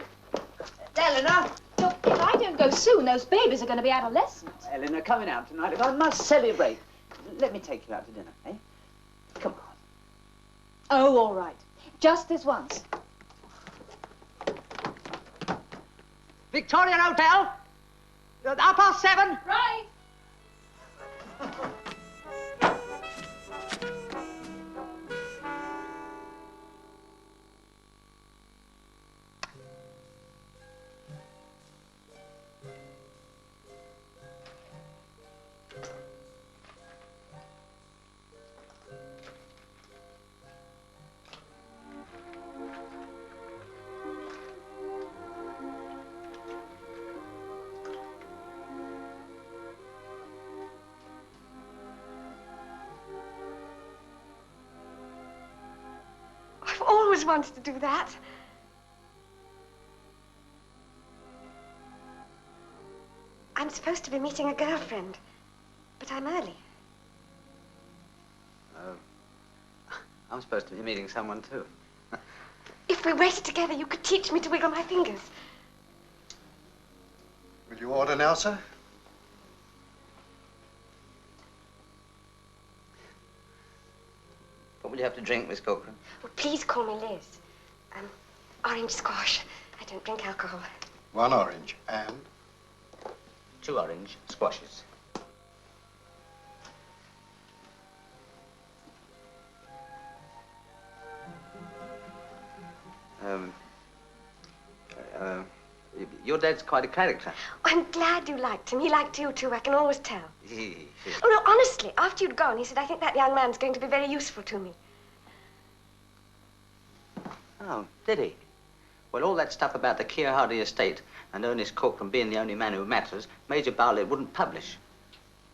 Eleanor! Look, if I don't go soon, those babies are going to be adolescent. Eleanor, coming out tonight. I must celebrate. Let me take you out to dinner, eh? Come on. Oh, all right. Just this once. Victoria Hotel. 7:30. Right. I've always wanted to do that. I'm supposed to be meeting a girlfriend, but I'm early. I'm supposed to be meeting someone, too. If we waited together, you could teach me to wiggle my fingers. Will you order now, sir? What will you have to drink, Miss Corcoran? Well, please call me Liz. Orange squash. I don't drink alcohol. 1 orange and 2 orange squashes. Your dad's quite a character. I'm glad you liked him. He liked you, too. I can always tell. Oh, no, honestly, after you'd gone, he said, I think that young man's going to be very useful to me. Oh, did he? Well, all that stuff about the Keir Hardy estate and Ernest Corcoran being the only man who matters, Major Bartlett wouldn't publish.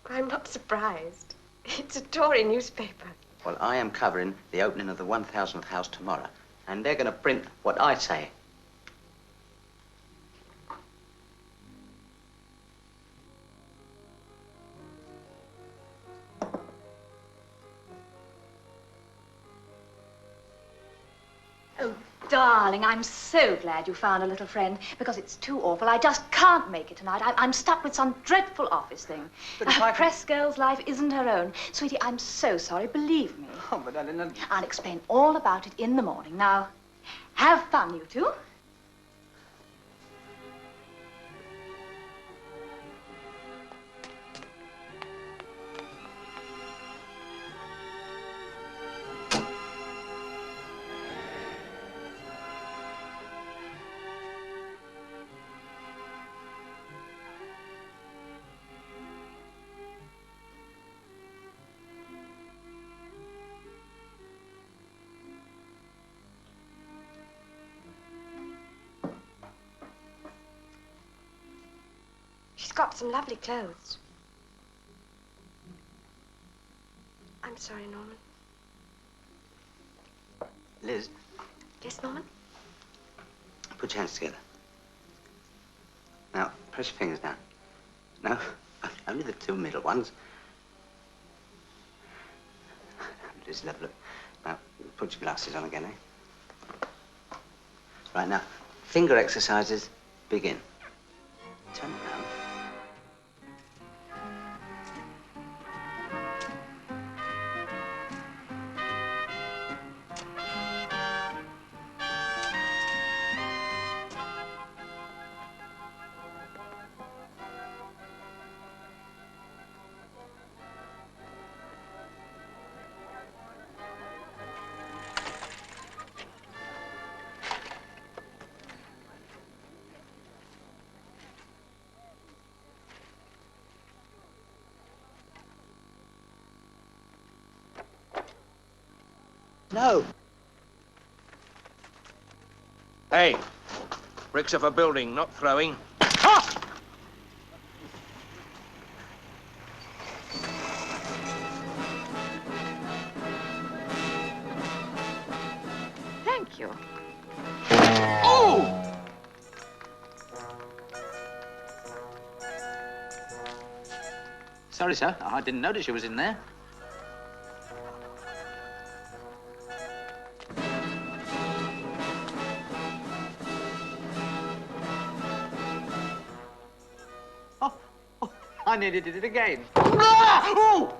I'm not surprised. It's a Tory newspaper. Well, I am covering the opening of the 1000th house tomorrow, and they're going to print what I say. Oh, darling, I'm so glad you found a little friend, because it's too awful. I just can't make it tonight. I'm stuck with some dreadful office thing. A press girl's life isn't her own. Sweetie, I'm so sorry, believe me. Oh, but I didn't... I'll explain all about it in the morning. Now, have fun, you two. She's got some lovely clothes. I'm sorry, Norman. Liz, Yes, Norman? put your hands together. Now, press your fingers down. No, only the two middle ones. Liz, love, look. Now, put your glasses on again, eh? Right, now, finger exercises, begin. Turn it round. No. Hey, bricks of a building, not throwing. Thank you. Oh! Sorry, sir. I didn't notice you was in there. I nearly did it again. Ah! Oh!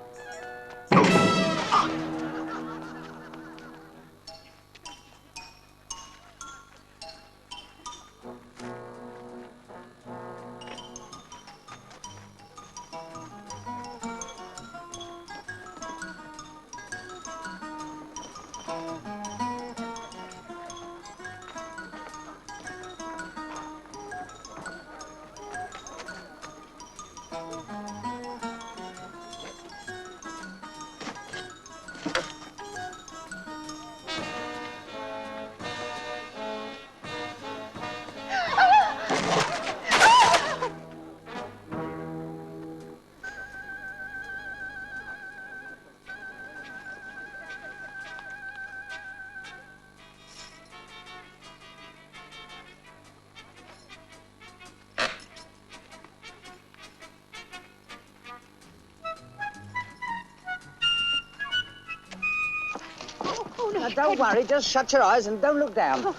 Now, don't worry, just shut your eyes and don't look down.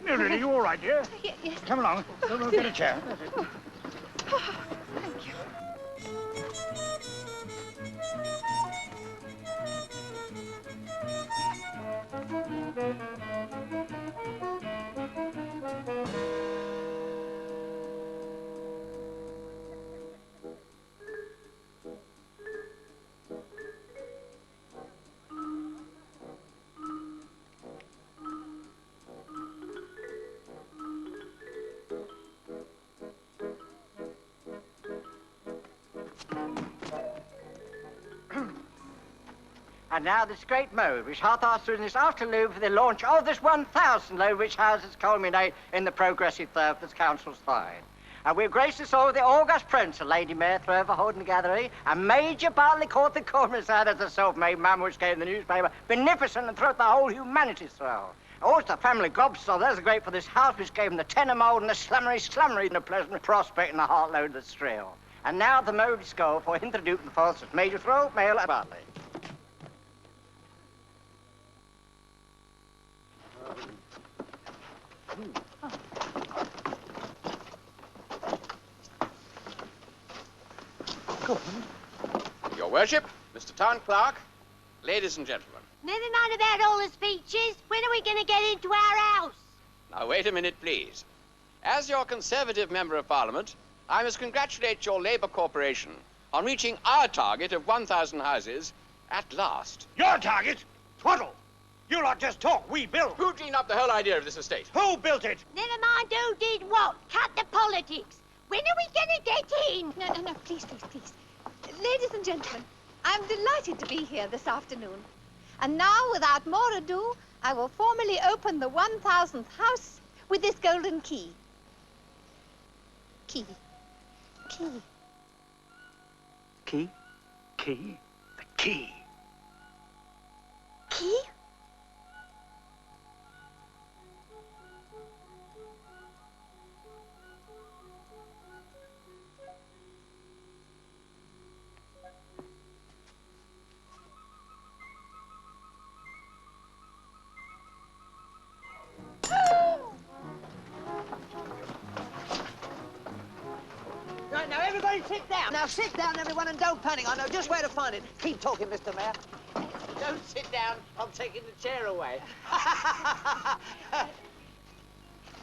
Mildred, are you all right, dear? Yes. Come along. We'll get a chair. Thank you. And now this great mode, which hath us through this afternoon for the launch of this 1,000 load, which houses culminate in the progressive third this council's side. And we've graced us all with the august prince of Lady Mayor Throver holding the gathering, and Major Bartley caught the commissar as a self-made man which gave the newspaper beneficent and throughout the whole humanities throw. Also, the family gobstow, there's a great for this house which gave them the tenor mould and the slummery and the pleasant prospect and the heartload of the strill. And now the mode is go for introducing the force of Major Throver, Mayor and Bartley. Your Worship, Mr. Town Clerk, ladies and gentlemen. Never mind about all the speeches. When are we going to get into our house? Now, wait a minute, please. As your Conservative Member of Parliament, I must congratulate your Labour Corporation on reaching our target of 1,000 houses at last. Your target? Twaddle! You lot just talk, we build. Who dreamed up the whole idea of this estate? Who built it? Never mind who did what. Cut the politics. When are we going to get in? No, please. Ladies and gentlemen, I'm delighted to be here this afternoon. And now, without more ado, I will formally open the 1,000th house with this golden key. Key. Key? The key. Key? Right, now everybody sit down. Now sit down, everyone, and don't panic. I know just where to find it. Keep talking, Mr. Mayor. Don't sit down. I'm taking the chair away.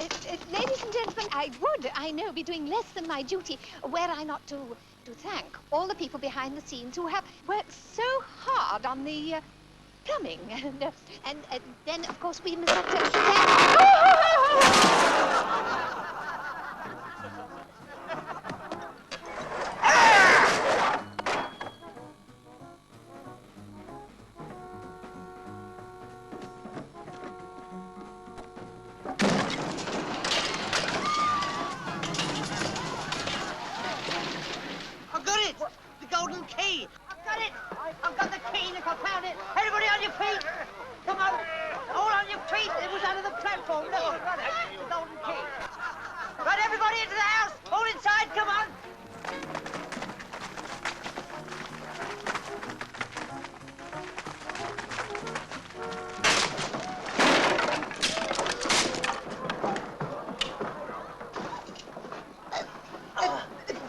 Ladies and gentlemen, I would, I know, be doing less than my duty were I not to thank all the people behind the scenes who have worked so hard on the plumbing. And then, of course, we must have to I've got it! The golden key! I've got it! I've got the key, look, I found it! Everybody on your feet! Come on! All on your feet! It was under the platform, look, I've got it! The golden key! Right, everybody into the house! All inside, come on!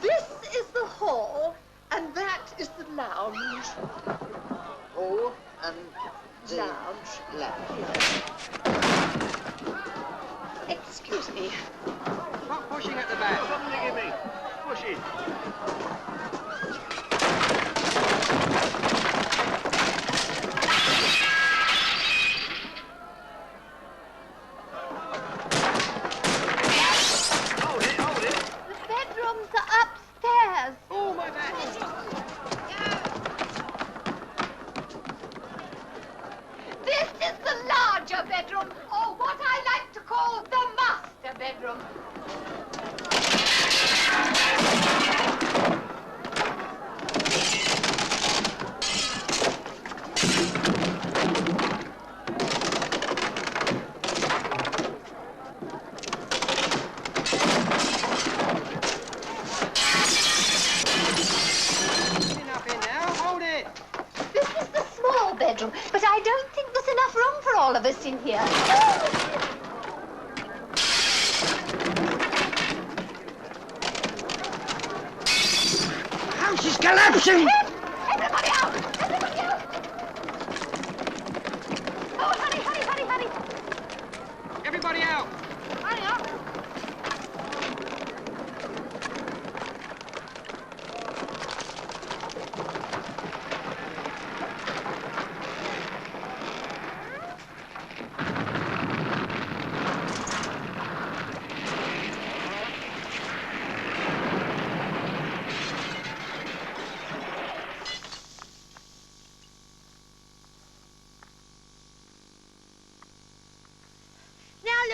This is the hall, and that is the lounge. Hall and Lounge. Excuse me. Stop pushing at the back. Something to give me. Push it. Hold it. The bedrooms are upstairs. Oh, my back! This is the larger bedroom, or what I like to call the master bedroom. This is the small bedroom, but I don't think there's enough room for all of us in here. The house is collapsing! Everybody out! Everybody out! Oh, hurry! Everybody out! Hurry up!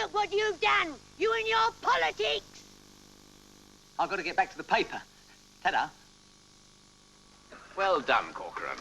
Look what you've done, you and your politics. I've got to get back to the paper. Ta-da. Well done, Corcoran.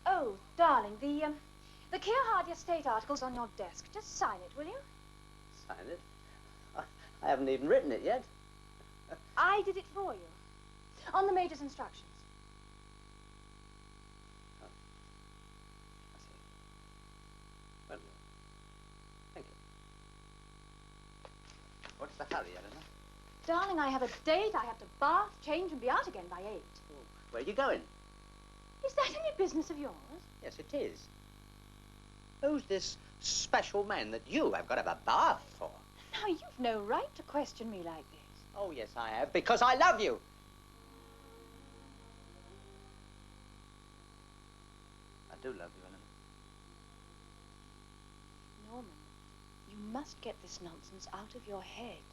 Oh, darling, the Keir Hardy estate article's on your desk. Just sign it, will you? Sign it? I haven't even written it yet. I did it for you. On the Major's instructions. I see. Well, thank you. What's the hurry, Eleanor? Darling, I have a date. I have to bath, change, and be out again by 8. Where are you going? Is that any business of yours? Yes, it is. Who's this special man that you have got to have a bath for? Now, you've no right to question me like this. Oh, yes, I have, because I love you. I do love you, Eleanor. Norman, you must get this nonsense out of your head.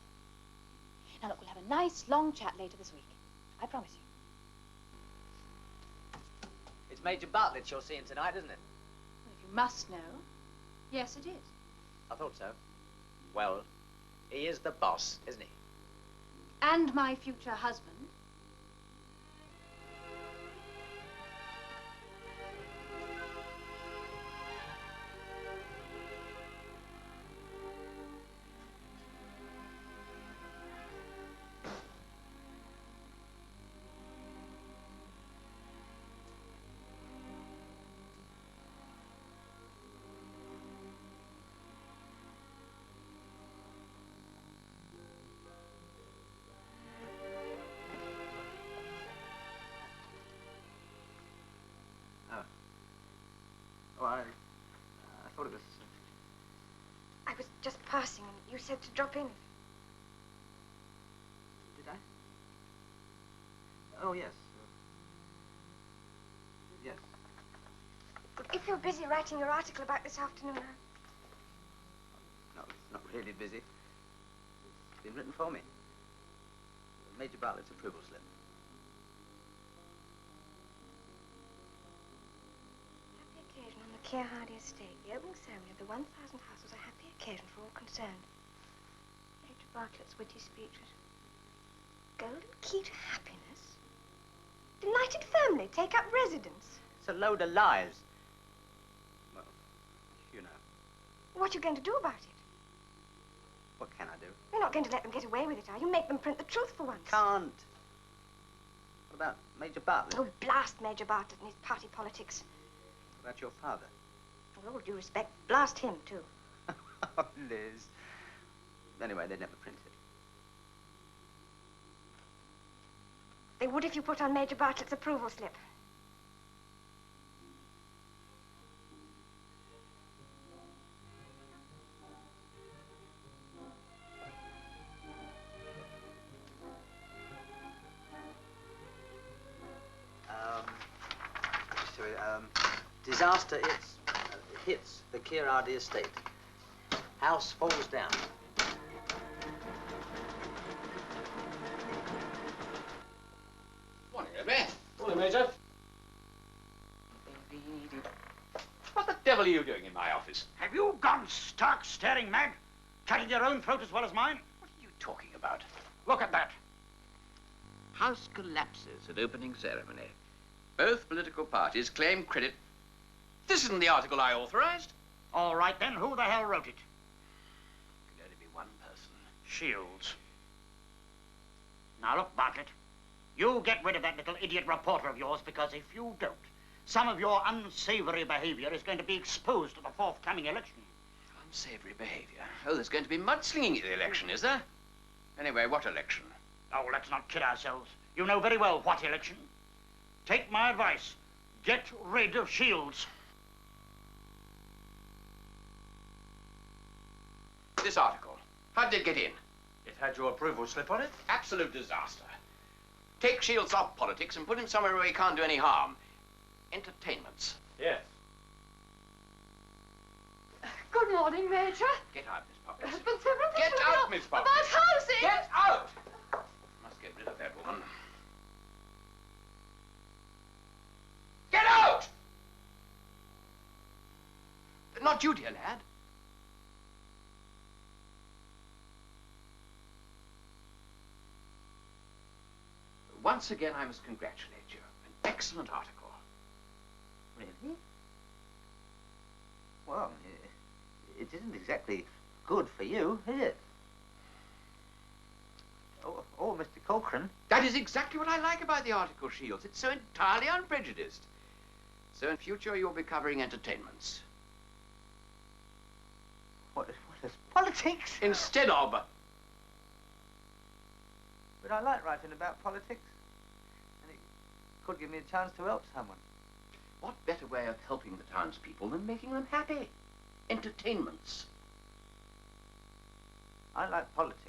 Now, look, we'll have a nice, long chat later this week. I promise you. It's Major Bartlett you're seeing tonight, isn't it? Well, if you must know, yes, it is. I thought so. Well, he is the boss, isn't he? And my future husband. Oh, I thought it was... I was just passing and you said to drop in. Did I? Oh, yes. Yes. If you're busy writing your article about this afternoon, No, it's not really busy. It's been written for me. Major Bartlett's approval slip. happy occasion on the Keir Hardy estate. The opening ceremony of the 1,000 house was a happy occasion for all concerned. Major Bartlett's witty speech was golden key to happiness. Delighted family take up residence. It's a load of lies. Well, you know. What are you going to do about it? What can I do? You're not going to let them get away with it, are you? Make them print the truth for once. Can't. What about Major Bartlett? Oh, blast Major Bartlett and his party politics. What about your father? With all due respect, blast him, too. Oh, Liz. Anyway, they'd never print it. They would if you put on Major Bartlett's approval slip. Disaster hits the Keir Hardy estate. House falls down. Morning, Redman. Morning, Major. What the devil are you doing in my office? Have you gone stark staring mad? Cutting your own throat as well as mine? What are you talking about? Look at that. House collapses at opening ceremony. Both political parties claim credit. This isn't the article I authorized. All right, then, who the hell wrote it? Could only be one person. Shields. Now, look, Bartlett, you get rid of that little idiot reporter of yours, because if you don't, some of your unsavory behavior is going to be exposed at the forthcoming election. Unsavory behavior? Oh, there's going to be mudslinging at the election, is there? Anyway, what election? Oh, let's not kid ourselves. You know very well what election. Take my advice. Get rid of Shields. with this article? How did it get in? It had your approval slip on it? Absolute disaster. Take Shields off politics and put him somewhere where he can't do any harm. Entertainments. Yes. Good morning, Major. Get out, Miss Poppins. There's been several Get things out, Miss Poppins. about housing. Get out! Must get rid of that woman. Get out! Not you, dear lad. Once again, I must congratulate you. An excellent article. Really? Well, it isn't exactly good for you, is it? Oh, Mr. Cochrane. That is exactly what I like about the article, Shields. It's so entirely unprejudiced. So in future, you'll be covering entertainments. What is politics? Instead of... But I like writing about politics. And it could give me a chance to help someone. What better way of helping the townspeople than making them happy? Entertainments. I like politics.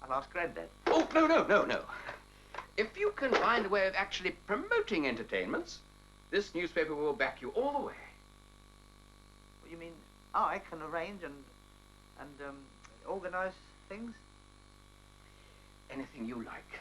I'll ask Granddad. Oh, no. If you can find a way of actually promoting entertainments, this newspaper will back you all the way. What, you mean I can arrange and organize things? Anything you like.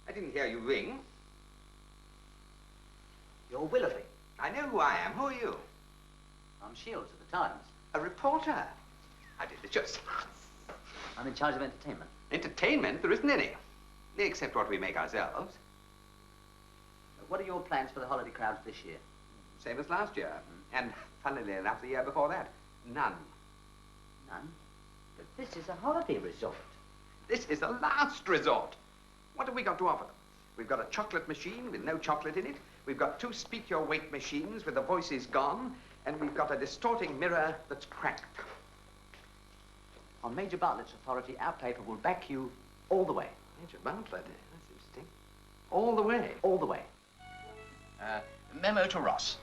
I didn't hear you ring. You're Willoughby. I know who I am. Who are you? I'm Shields of the Times. A reporter. How delicious. I'm in charge of entertainment. Entertainment? There isn't any. Except what we make ourselves. What are your plans for the holiday crowds this year? Same as last year. And, funnily enough, the year before that. None. None? But this is a holiday resort. This is a last resort. What have we got to offer them? We've got a chocolate machine with no chocolate in it. We've got 2 speak-your-weight machines with the voices gone. And we've got a distorting mirror that's cracked. On Major Bartlett's authority, our paper will back you all the way. Major Bartlett? That's interesting. All the way? All the way. Memo to Ross.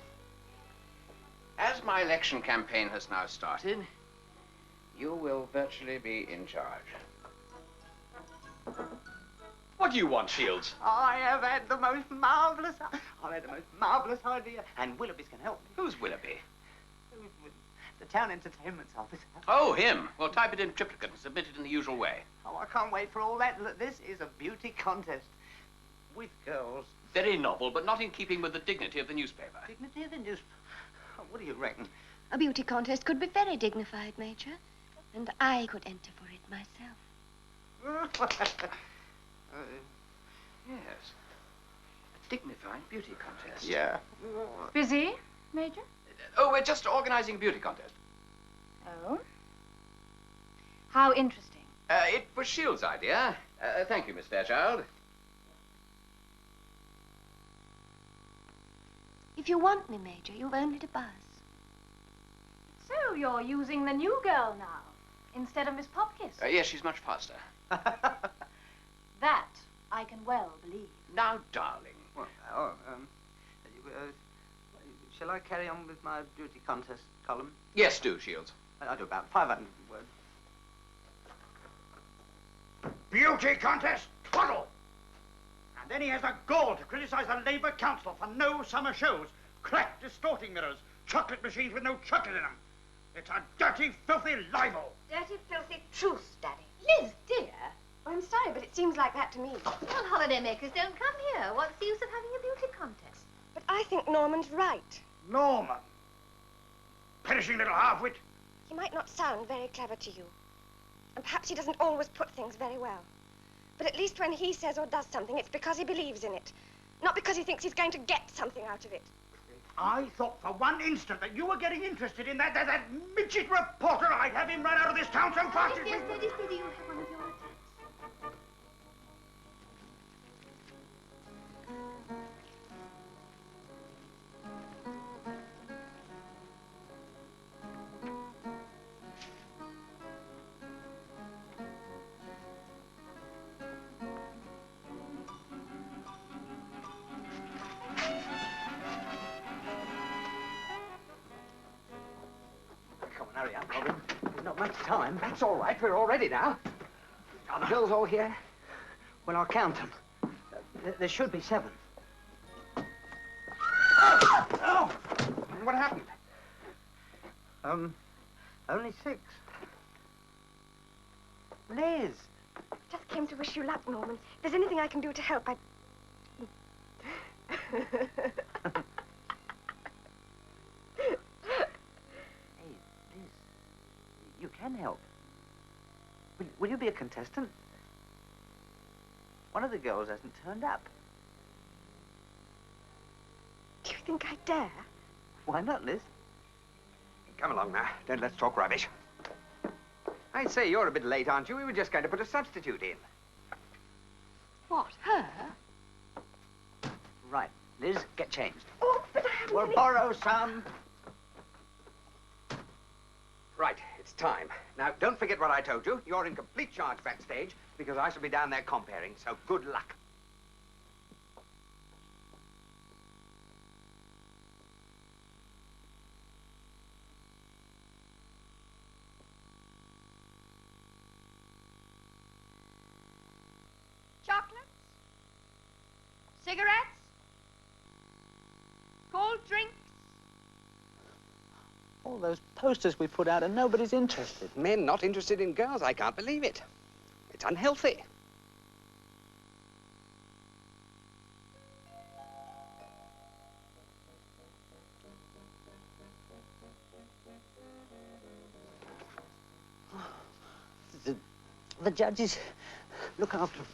As my election campaign has now started, you will virtually be in charge. What do you want, Shields? I have had the most marvellous idea. And Willoughby's can help me. Who's Willoughby? The town entertainment's officer. Oh, him. Well, type it in triplicate and submit it in the usual way. Oh, I can't wait for all that. Look, this is a beauty contest. With girls. Very novel, but not in keeping with the dignity of the newspaper. Dignity of the newspaper? Oh, what do you reckon? A beauty contest could be very dignified, Major. And I could enter for it myself. Yes. A dignified beauty contest. Yeah. Busy, Major? Oh, we're just organizing a beauty contest. Oh? How interesting. It was Shields' idea. Thank you, Miss Fairchild. If you want me, Major, you've only to buzz. So you're using the new girl now, instead of Miss Popkiss? Yes, she's much faster. That I can well believe. Now, darling. Well, shall I carry on with my beauty contest column? Yes, do, Shields. I'll do about 500 words. Beauty contest, twaddle! And then he has the gall to criticize the Labour Council for no summer shows, cracked distorting mirrors, chocolate machines with no chocolate in them. It's a dirty, filthy libel. Dirty, filthy truth, Daddy. Liz, dear. Oh, I'm sorry, but it seems like that to me. Well, holidaymakers don't come here. What's the use of having a beauty contest? But I think Norman's right. Norman. Perishing little half-wit. He might not sound very clever to you. And perhaps he doesn't always put things very well. But at least when he says or does something, it's because he believes in it. Not because he thinks he's going to get something out of it. I thought for one instant that you were getting interested in that midget reporter. I'd have him run out of this town so fast. Steady, you have one of your attacks. Come on, hurry up, Robin. There's not much time. That's all right. We're all ready now. Are the bills all here? Well, I'll count them. There should be 7. Oh! What happened? Only 6. Liz! Just came to wish you luck, Norman. If there's anything I can do to help, I... You can help. Will you be a contestant? One of the girls hasn't turned up. Do you think I dare? Why not, Liz? Come along now. Don't let's talk rubbish. I'd say you're a bit late, aren't you? We were just going to put a substitute in. What, her? Right. Liz, get changed. Oh, but I haven't We'll any... borrow some. Right, it's time. Now, don't forget what I told you. You're in complete charge backstage because I shall be down there comparing, so good luck. Chocolates? Cigarettes? Cold drinks? All those posters we put out and nobody's interested. Men not interested in girls? I can't believe it. It's unhealthy. The judges look after them.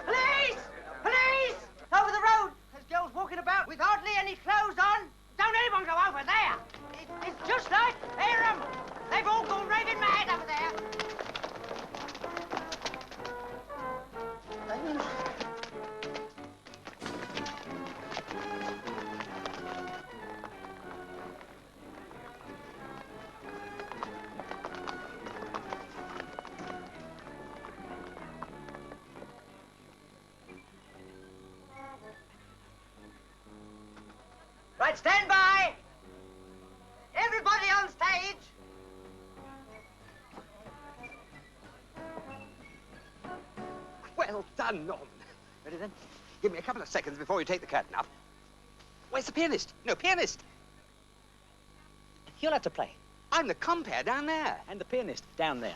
Police! Police! Over the road! There's girls walking about with hardly any clothes on. Don't anyone go over there! It's just like, hear 'em! They've all gone raving mad over there. Right, stand by! Everybody on stage! Well done, Norman. Ready then? Give me a couple of seconds before you take the curtain up. Where's the pianist? No pianist. You'll have to play. I'm the compere down there. And the pianist down there.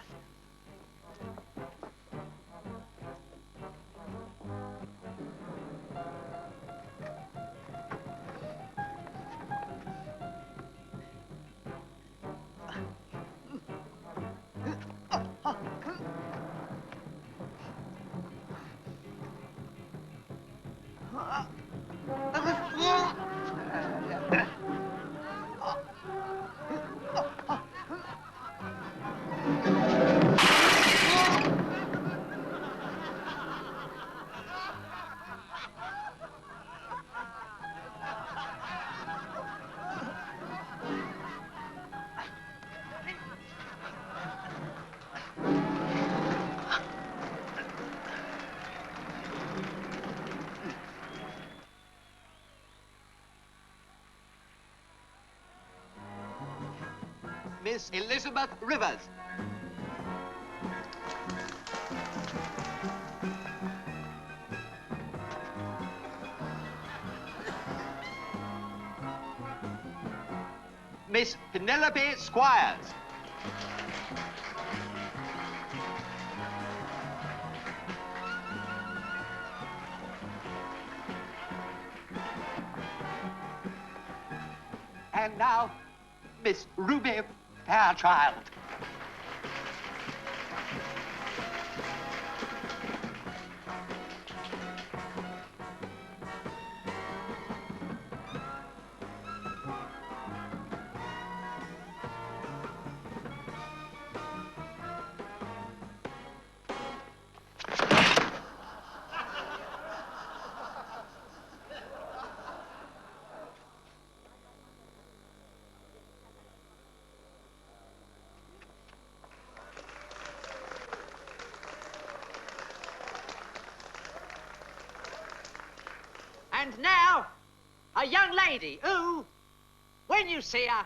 Miss Elizabeth Rivers. Miss Penelope Squires. And now, Miss Ruby Fairchild. And now, a young lady who, when you see her,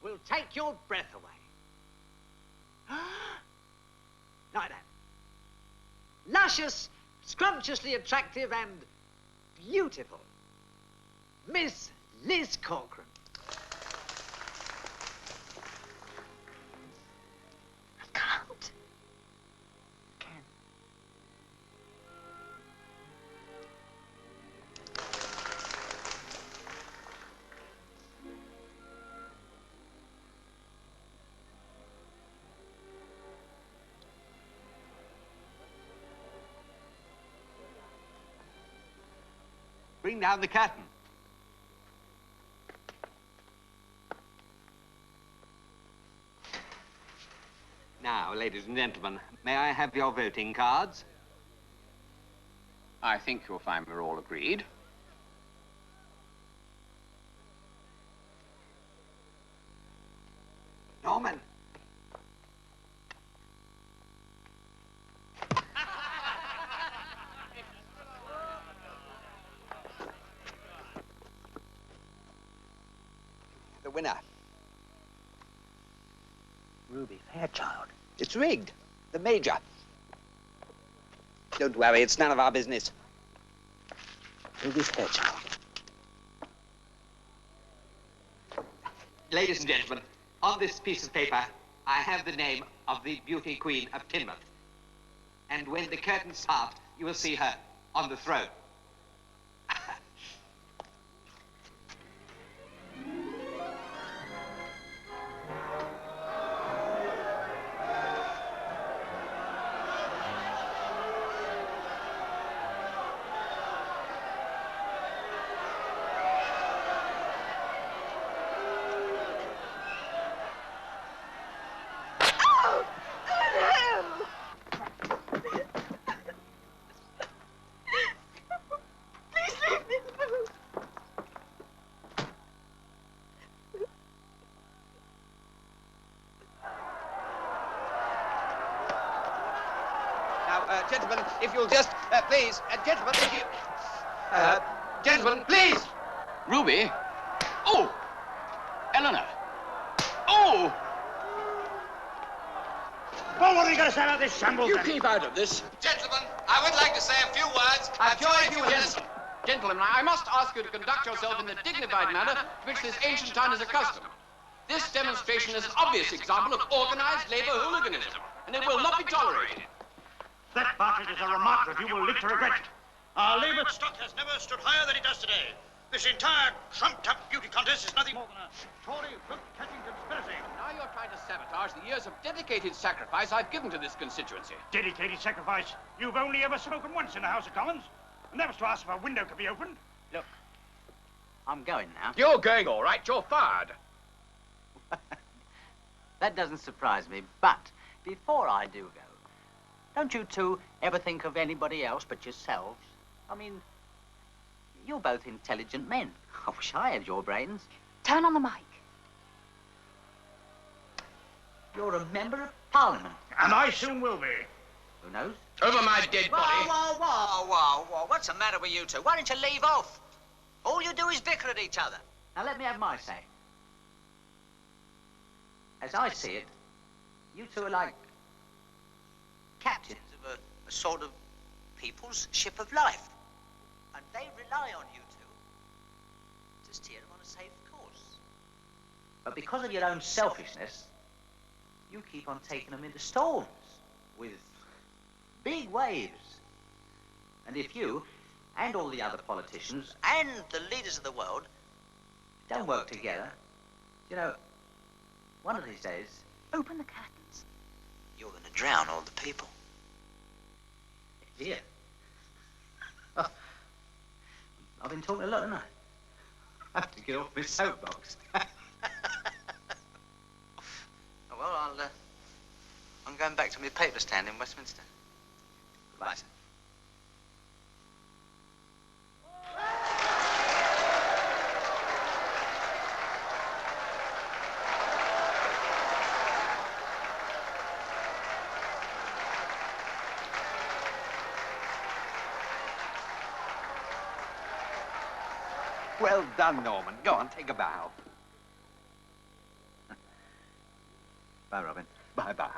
will take your breath away. Like that. Luscious, scrumptiously attractive and beautiful. Miss Liz Corcoran. I can't. Bring down the curtain. Now, ladies and gentlemen, may I have your voting cards? I think you'll find we're all agreed. Norman. The winner. Ruby Fairchild. It's rigged. The Major. Don't worry, it's none of our business. Ruby Fairchild. Ladies and gentlemen, on this piece of paper, I have the name of the Beauty Queen of Tinmouth. And when the curtains part, you will see her on the throne. Gentlemen, if you'll just, please, gentlemen, if you... gentlemen, please! Ruby? Oh! Eleanor! Oh! Well, what are you going to say about this shambles? You keep out of this. Gentlemen, I would like to say a few words. I'm sure if you will listen. Gentlemen, I must ask you to conduct yourself in the dignified manner to which this ancient town is accustomed. This demonstration is an obvious example of organized labor hooliganism, and it will not be tolerated. That, Bartlett, is a remark that you will live to regret. Our labour stock has never stood higher than it does today. This entire trumped-up beauty contest is nothing more than a Tory fruit-catching conspiracy. Now you're trying to sabotage the years of dedicated sacrifice I've given to this constituency. Dedicated sacrifice? You've only ever spoken once in the House of Commons, and that was to ask if a window could be opened. Look, I'm going now. You're going all right. You're fired. That doesn't surprise me, but before I do go, don't you two ever think of anybody else but yourselves? I mean, you're both intelligent men. I wish I had your brains. Turn on the mic. You're a member of Parliament. And I soon will be. Who knows? Over my dead body. Whoa. What's the matter with you two? Why don't you leave off? All you do is bicker at each other. Now let me have my say. as I see it, you two are like captains of a sort of people's ship of life. And they rely on you two to steer them on a safe course. But because of your own selfishness, you keep on taking them into storms with big waves. And if you and all the other politicians and the leaders of the world don't work together, you know, one of these days, Open the curtains. you're going to drown all the people. Dear. Oh, I've been talking a lot, haven't I? I have to get off my soapbox. Oh, well, I'm going back to my paper stand in Westminster. Goodbye, sir. Well done, Norman. Go on, take a bow. Bye, Robin. Bye-bye.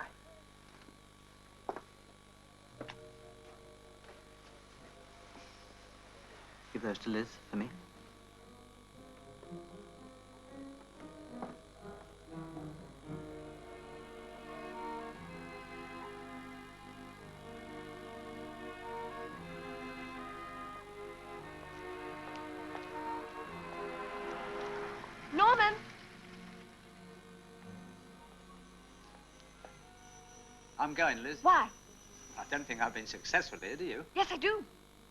Give those to Liz for me. Norman! I'm going, Liz. Why? I don't think I've been successful here, do you? Yes, I do.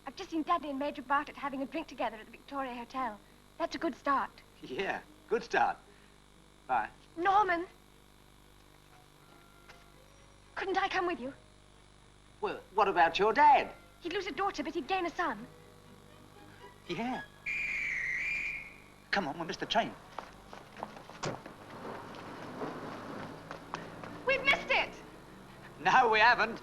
I've just seen Dudley and Major Bartlett having a drink together at the Victoria Hotel. That's a good start. Yeah, good start. Bye. Norman! Couldn't I come with you? Well, what about your dad? He'd lose a daughter, but he'd gain a son. Yeah. Come on, we'll miss the train. We've missed it! No, we haven't.